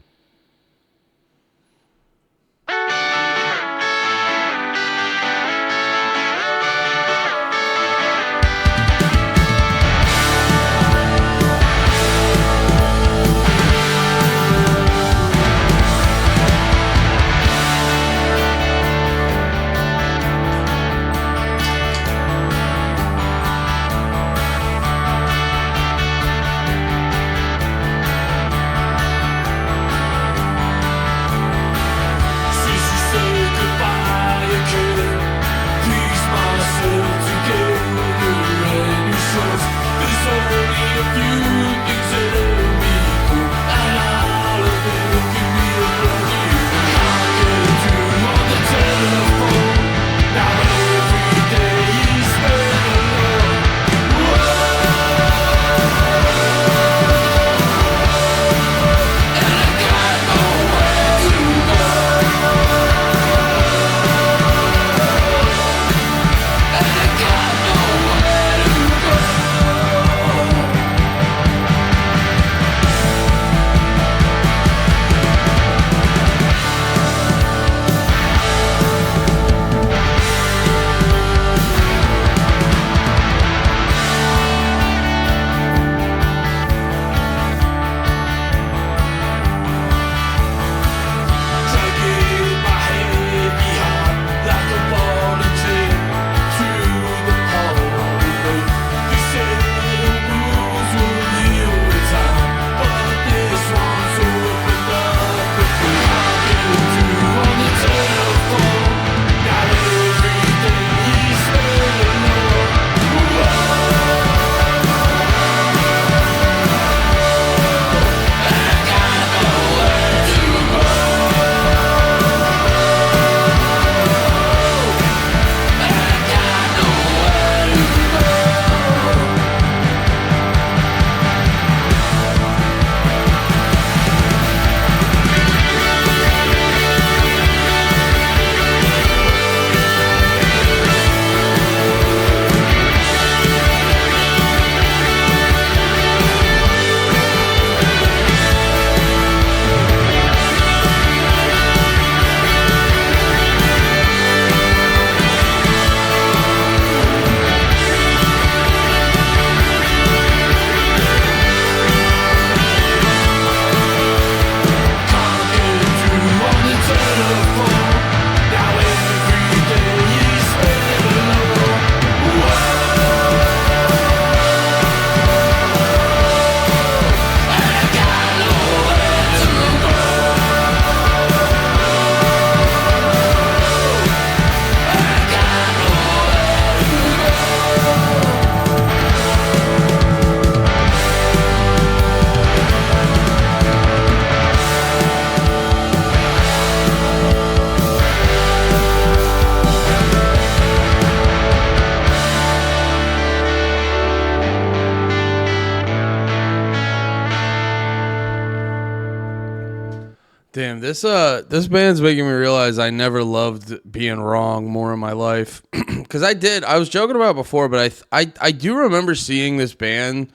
Damn, this band's making me realize I never loved being wrong more in my life. Because I was joking about it before, but I do remember seeing this band,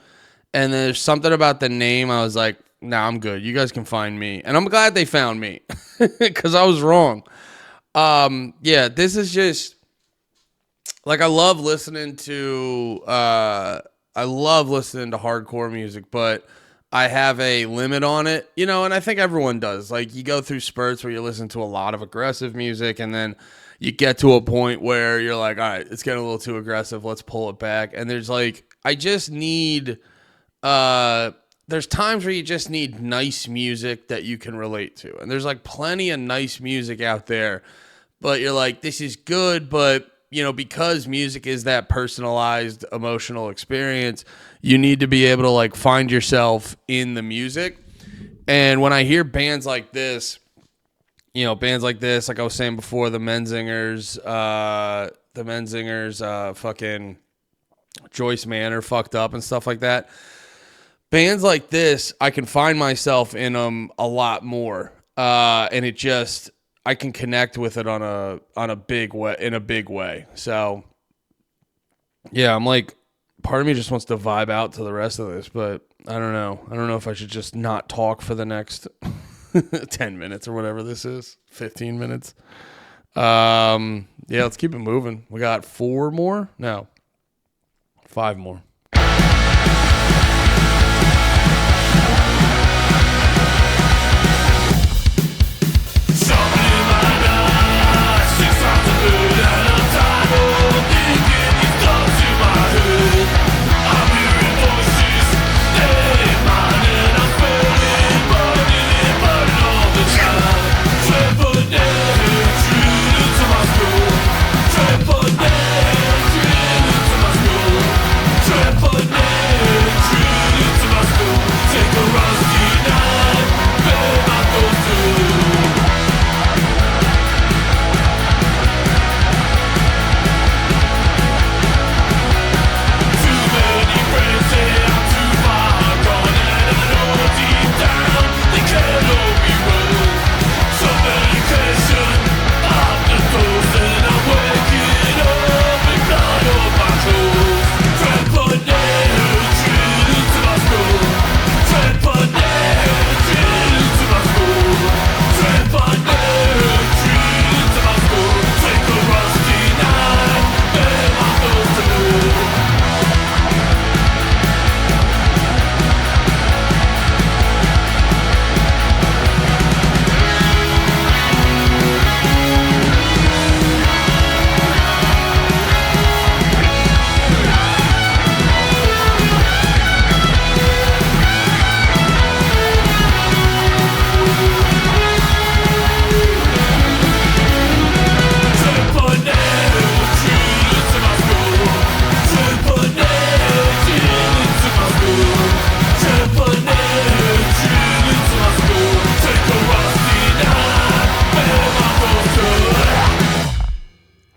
and there's something about the name. I was like, nah, I'm good. You guys can find me. And I'm glad they found me, because I was wrong. Yeah, this is just, like, I love listening to hardcore music, but I have a limit on it, you know, and I think everyone does. Like, you go through spurts where you listen to a lot of aggressive music, and then you get to a point where you're like, all right, it's getting a little too aggressive. Let's pull it back. And there's like, I just need, there's times where you just need nice music that you can relate to. And there's like plenty of nice music out there, but you're like, this is good, but you know, because music is that personalized emotional experience, you need to be able to like find yourself in the music. And when I hear bands like this, like I was saying before, the Menzingers, fucking Joyce Manor, Fucked Up and stuff like that. Bands like this, I can find myself in them a lot more. And it just, I can connect with it on a big way, in a big way. So yeah, I'm like, part of me just wants to vibe out to the rest of this, but I don't know. I don't know if I should just not talk for the next 10 minutes or whatever this is, 15 minutes. Yeah, let's keep it moving. We got 5 more.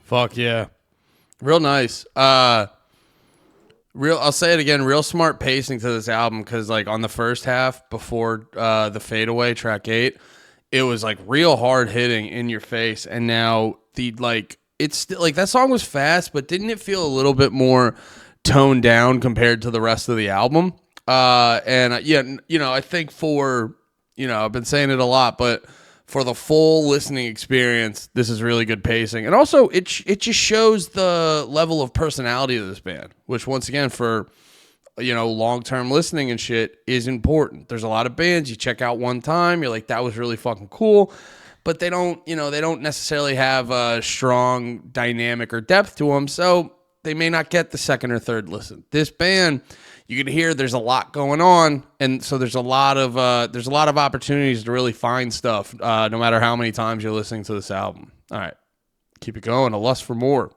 Fuck yeah. Real nice. I'll say it again, real smart pacing to this album, because like on the first half before the fadeaway track 8, it was like real hard hitting in your face, and now it's still like that song was fast, but didn't it feel a little bit more toned down compared to the rest of the album? And yeah, you know, I think I've been saying it a lot, but for the full listening experience, this is really good pacing. And also, it just shows the level of personality of this band, which once again, for, you know, long-term listening and shit is important. There's a lot of bands you check out one time, you're like, that was really fucking cool, but they don't necessarily have a strong dynamic or depth to them, so they may not get the second or third listen. This band, you can hear there's a lot going on, and so there's a lot of opportunities to really find stuff, no matter how many times you're listening to this album. All right, keep it going. A lust for more.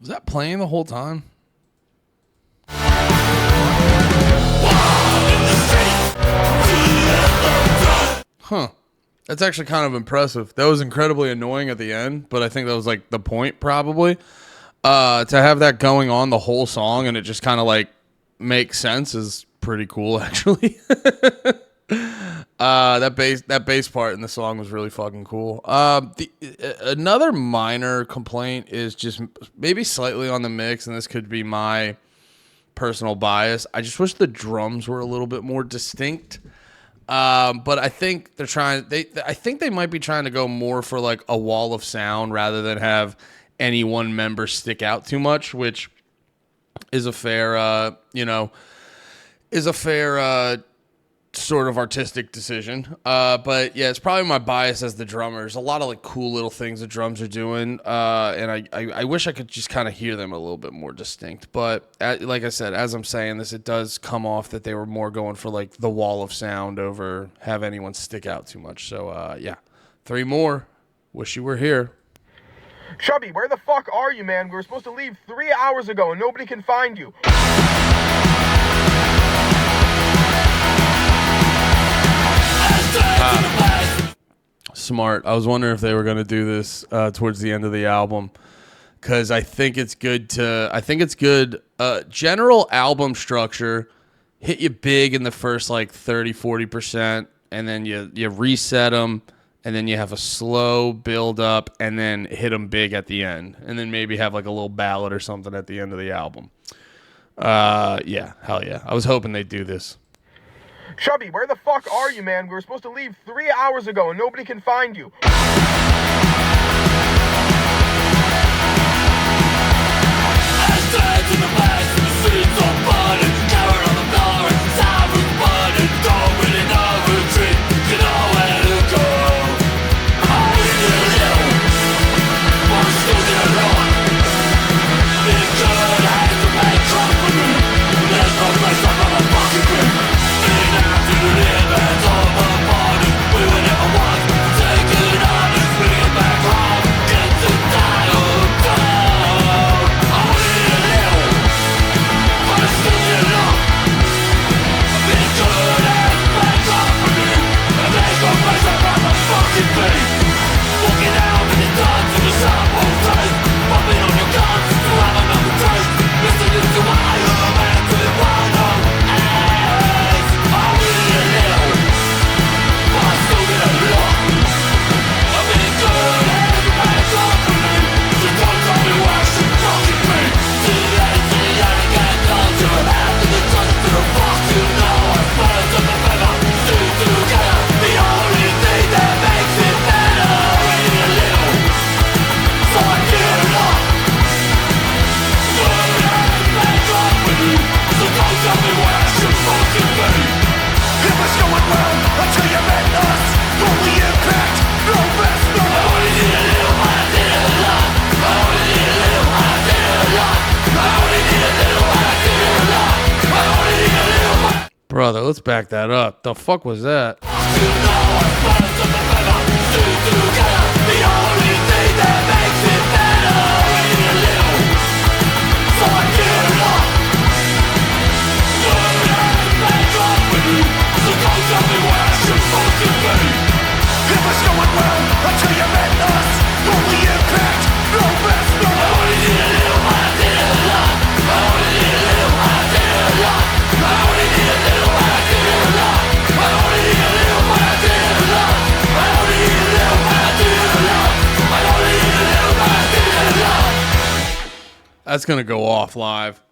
Was that playing the whole time? Huh. That's actually kind of impressive. That was incredibly annoying at the end, but I think that was like the point probably. To have that going on the whole song and it just kind of like makes sense is pretty cool actually. That bass part in the song was really fucking cool. Another minor complaint is just maybe slightly on the mix, and this could be my personal bias. I just wish the drums were a little bit more distinct. But I think they're trying. I think they might be trying to go more for like a wall of sound rather than have any one member stick out too much, which is a fair, sort of artistic decision. But yeah, it's probably my bias as the drummer. There's a lot of like cool little things the drums are doing. And I wish I could just kind of hear them a little bit more distinct. But like I said, as I'm saying this, it does come off that they were more going for like the wall of sound over have anyone stick out too much. So yeah, 3 more. Wish you were here. Chubby, where the fuck are you, man? We were supposed to leave 3 hours ago and nobody can find you. Smart. I was wondering if they were going to do this towards the end of the album, because I think it's good. General album structure, hit you big in the first like 30-40%, and then you reset them, and then you have a slow build up, and then hit them big at the end, and then maybe have like a little ballad or something at the end of the album. Yeah, hell yeah. I was hoping they'd do this. Chubby, where the fuck are you, man? We were supposed to leave 3 hours ago and nobody can find you. Brother, let's back that up. The fuck was that? That's going to go off live.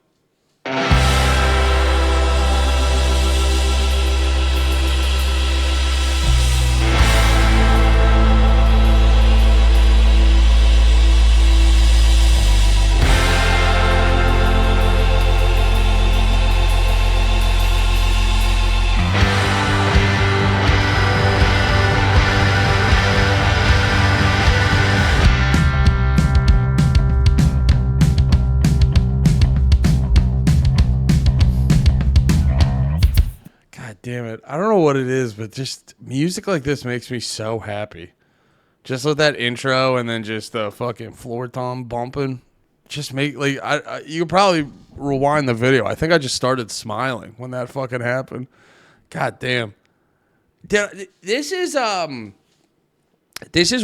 Damn it. I don't know what it is, but just music like this makes me so happy. Just with that intro and then just the fucking floor tom bumping. just make like you could probably rewind the video. I think I just started smiling when that fucking happened. God damn. This is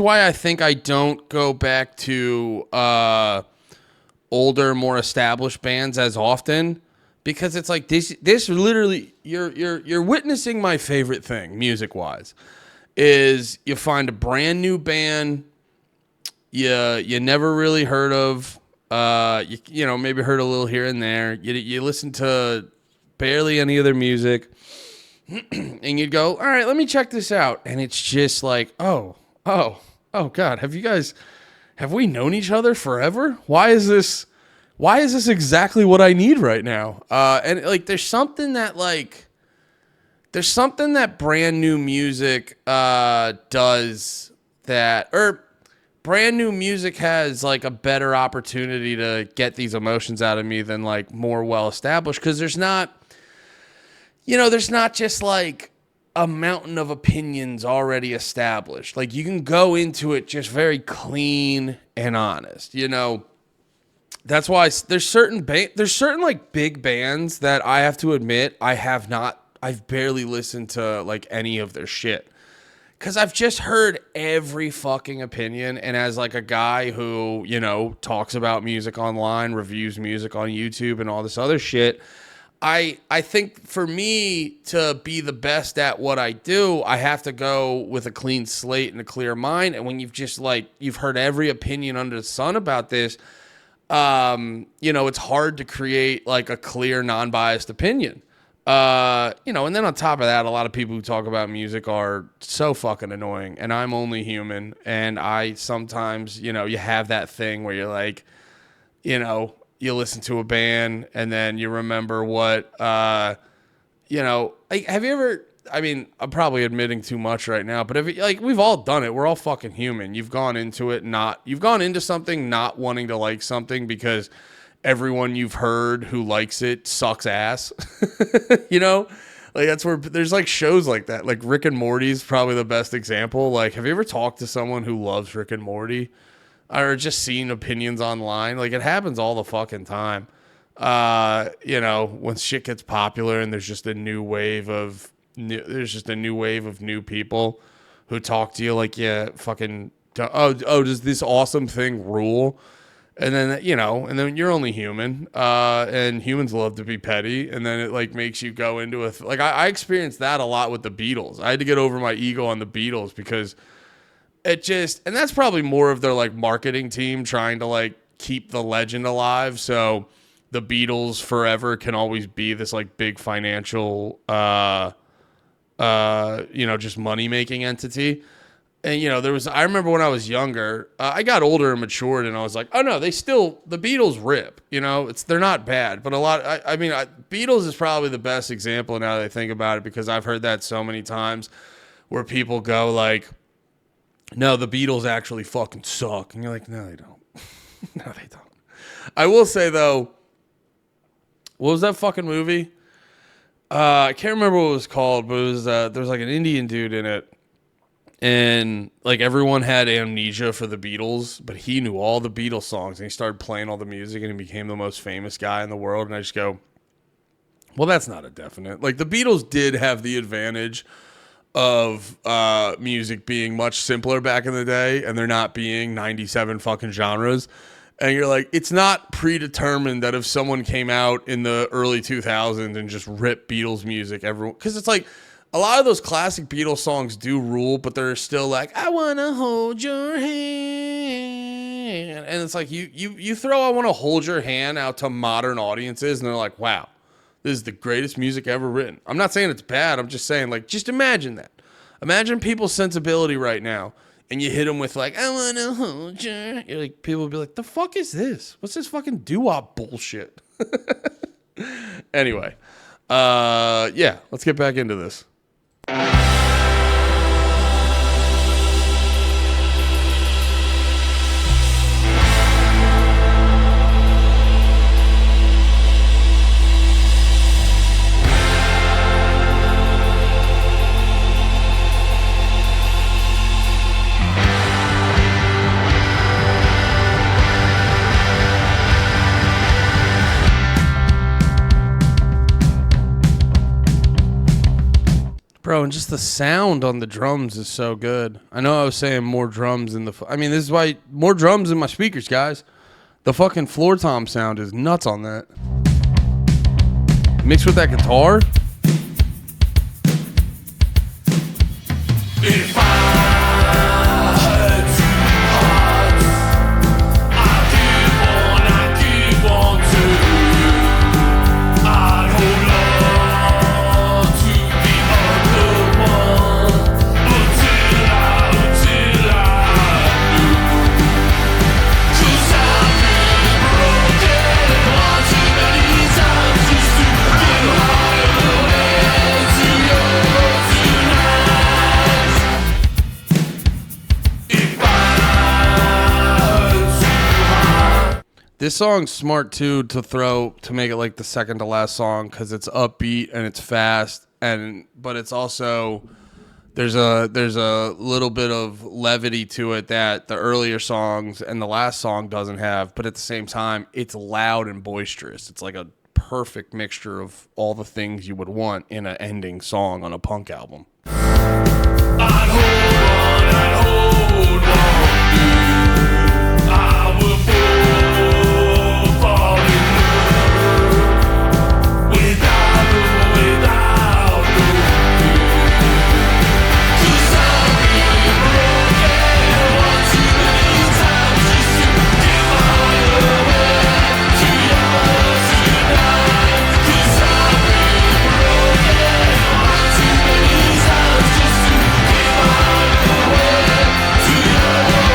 why I think I don't go back to older, more established bands as often, because it's like this literally you're witnessing my favorite thing music wise is you find a brand new band you never really heard of, you know, maybe heard a little here and there, you listen to barely any of their music, and you'd go, all right, let me check this out, and it's just like, oh God, have we known each other forever? Why is this exactly what I need right now? And like, there's something that brand new music does that, or brand new music has like a better opportunity to get these emotions out of me than like more well established, because there's not just like a mountain of opinions already established. Like, you can go into it just very clean and honest, you know. That's why there's certain like big bands that I have to admit I've barely listened to like any of their shit, because I've just heard every fucking opinion. And as like a guy who, you know, talks about music online, reviews music on YouTube and all this other shit, I think for me to be the best at what I do, I have to go with a clean slate and a clear mind. And when you've heard every opinion under the sun about this, you know, it's hard to create like a clear, non-biased opinion. You know, and then on top of that, a lot of people who talk about music are so fucking annoying, and I'm only human. And I sometimes, you know, you have that thing where you're like, you know, you listen to a band and then you remember what, you know, like, have you ever, I mean, I'm probably admitting too much right now, but we've all done it. We're all fucking human. You've gone into something not wanting to like something because everyone you've heard who likes it sucks ass. You know, like, that's where there's like shows like that. Like Rick and Morty's probably the best example. Like, have you ever talked to someone who loves Rick and Morty, or just seen opinions online? Like, it happens all the fucking time. You know, when shit gets popular and there's just a new wave of new people who talk to you like, yeah, fucking, does this awesome thing rule? And then, you know, and then you're only human, and humans love to be petty. And then it like makes you go into I experienced that a lot with the Beatles. I had to get over my ego on the Beatles, because and that's probably more of their like marketing team trying to like keep the legend alive. So the Beatles forever can always be this like big financial, you know, just money making entity. And, you know, I remember when I was younger, I got older and matured, and I was like, oh no, the Beatles rip, you know, they're not bad, but Beatles is probably the best example now that I think about it, because I've heard that so many times where people go like, no, the Beatles actually fucking suck. And you're like, no, they don't. No, they don't. I will say though, what was that fucking movie? I can't remember what it was called, but it was, there was like an Indian dude in it. And like everyone had amnesia for the Beatles, but he knew all the Beatles songs, and he started playing all the music, and he became the most famous guy in the world. And I just go, well, that's not a definite. Like, the Beatles did have the advantage of music being much simpler back in the day, and there not being 97 fucking genres. And you're like, it's not predetermined that if someone came out in the early 2000s and just ripped Beatles music, everyone, because it's like, a lot of those classic Beatles songs do rule, but they're still like, I want to hold your hand. And it's like, you throw I want to hold your hand out to modern audiences, and they're like, wow, this is the greatest music ever written. I'm not saying it's bad. I'm just saying, like, just imagine that. Imagine people's sensibility right now, and you hit them with like, I want to hold your, you're like, people would be like, the fuck is this? What's this fucking doo-wop bullshit? Anyway, yeah, let's get back into this. bro, and just the sound on the drums is so good. I know I was saying more drums in the... I mean, this is why more drums in my speakers, guys. The fucking floor tom sound is nuts on that. Mixed with that guitar. If I had two hearts, I keep on to you. I'd hold on to the other one until I knew. 'Cause I've been broken one too many times just to give my away to you tonight. If I hurt too hard. This song's smart too to make it like the second to last song because it's upbeat and it's fast but it's also there's a little bit of levity to it that the earlier songs and the last song doesn't have, but at the same time it's loud and boisterous. It's like a perfect mixture of all the things you would want in an ending song on a punk album. I'd hold on, I will fall in love without you. 'Cause I've been broken one too many times just to give my away to you tonight. 'Cause I've been broken one too many times just to give my away to you tonight.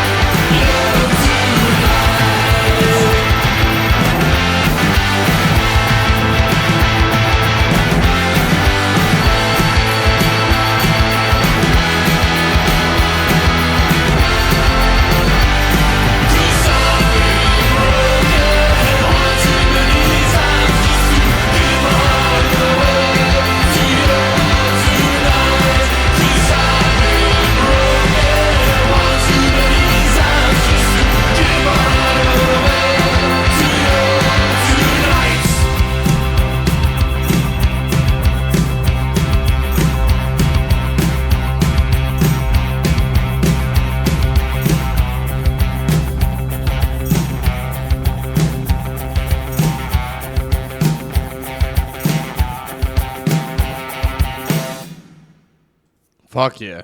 Fuck yeah.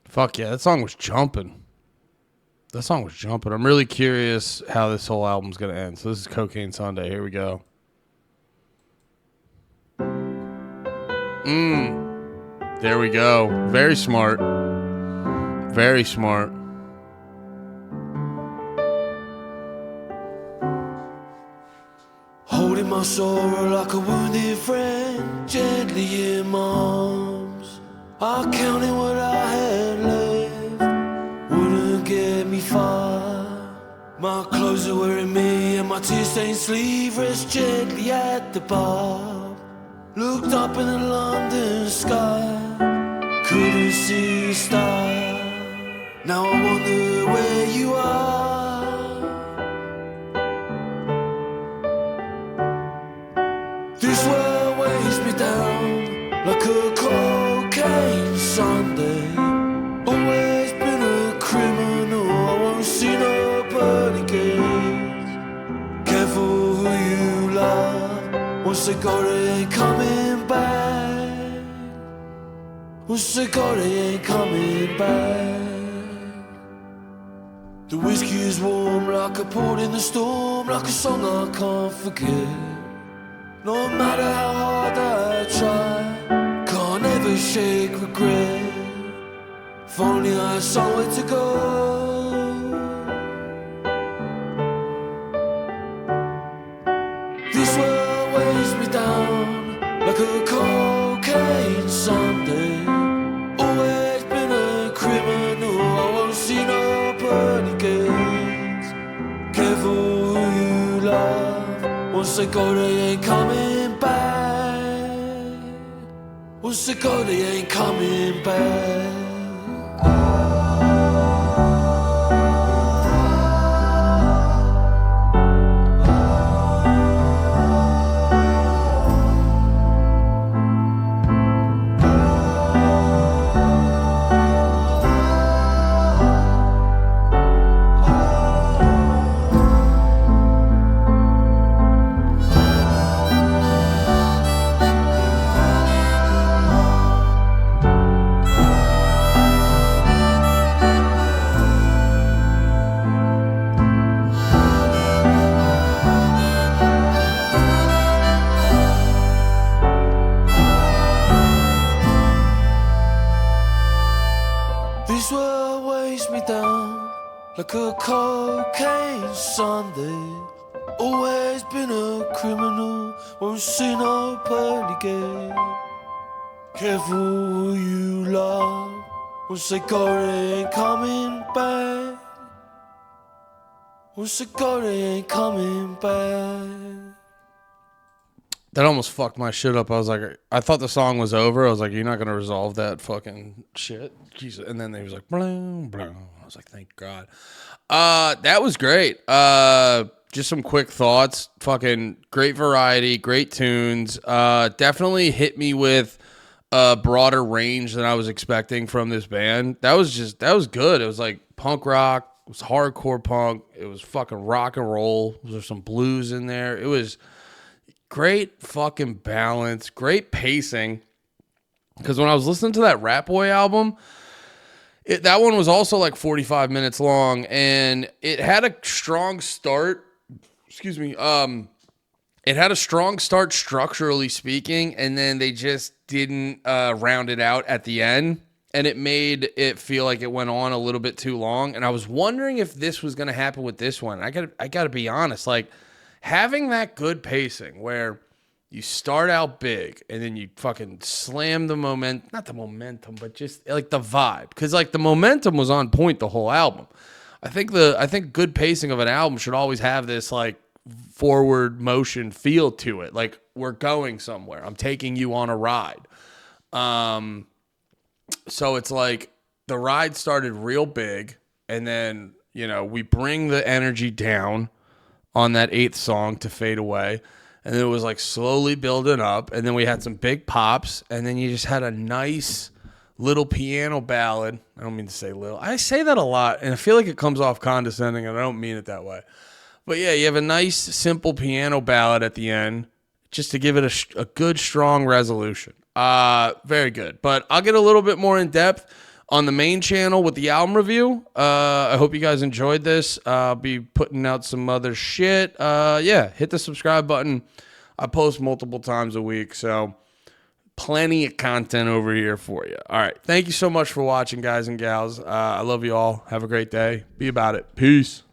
Fuck yeah. That song was jumping. I'm really curious how this whole album's going to end. So this is Cocaine Sunday. Here we go. There we go. Very smart. Very smart. Holding my sorrow like a wounded friend, gently in my arms. I counted what I had left, wouldn't get me far. My clothes are wearing me and my tear-stained sleeve rest gently at the bar. Looked up in the London sky, couldn't see a star. Now I wonder where you are. This world weighs me down like a cocaine Sunday. Always been a criminal, I won't see nobody gaze. Careful who you love, once they go they ain't coming back. Once they go they ain't coming back. The whiskey is warm like a port in the storm, like a song I can't forget. No matter how hard I try, can't ever shake regret. If only I had somewhere to go. This world weighs me down like a cocaine Sunday. Always been a criminal, I won't see nobody gaze. Careful who you love, once they go they ain't coming back. Once they go they ain't coming back. like a cocaine Sunday. Always been a criminal, won't see no pearly gate. Careful who you love, once they go they ain't coming back. Once they go they ain't coming back. That almost fucked my shit up. I was like, I thought the song was over. I was like, you're not going to resolve that fucking shit. Jesus. And then they was like, blah, blah. I was like, thank God. That was great. Just some quick thoughts. Fucking great variety, great tunes. Definitely hit me with a broader range than I was expecting from this band. That was good. It was like punk rock. It was hardcore punk. It was fucking rock and roll. There's some blues in there. It was great fucking balance, great pacing. Because when I was listening to that Rat Boy album, that one was also like 45 minutes long, and it had a strong start. Excuse me. It had a strong start structurally speaking, and then they just didn't round it out at the end, and it made it feel like it went on a little bit too long. And I was wondering if this was going to happen with this one. I got to be honest, like, having that good pacing where you start out big and then you fucking slam the not the momentum, but just like the vibe. Cause like the momentum was on point the whole album. I think good pacing of an album should always have this like forward motion feel to it. Like we're going somewhere. I'm taking you on a ride. So it's like the ride started real big and then, we bring the energy down on that 8th song to Fade Away. And then it was like slowly building up. And then we had some big pops. And then you just had a nice little piano ballad. I don't mean to say little. I say that a lot. And I feel like it comes off condescending. And I don't mean it that way. But yeah, you have a nice, simple piano ballad at the end. Just to give it a good, strong resolution. Very good. But I'll get a little bit more in depth on the main channel with the album review. I hope you guys enjoyed this. I'll be putting out some other shit. Hit the subscribe button. I post multiple times a week, so plenty of content over here for you. All right. Thank you so much for watching, guys and gals. I love you all. Have a great day. Be about it. Peace.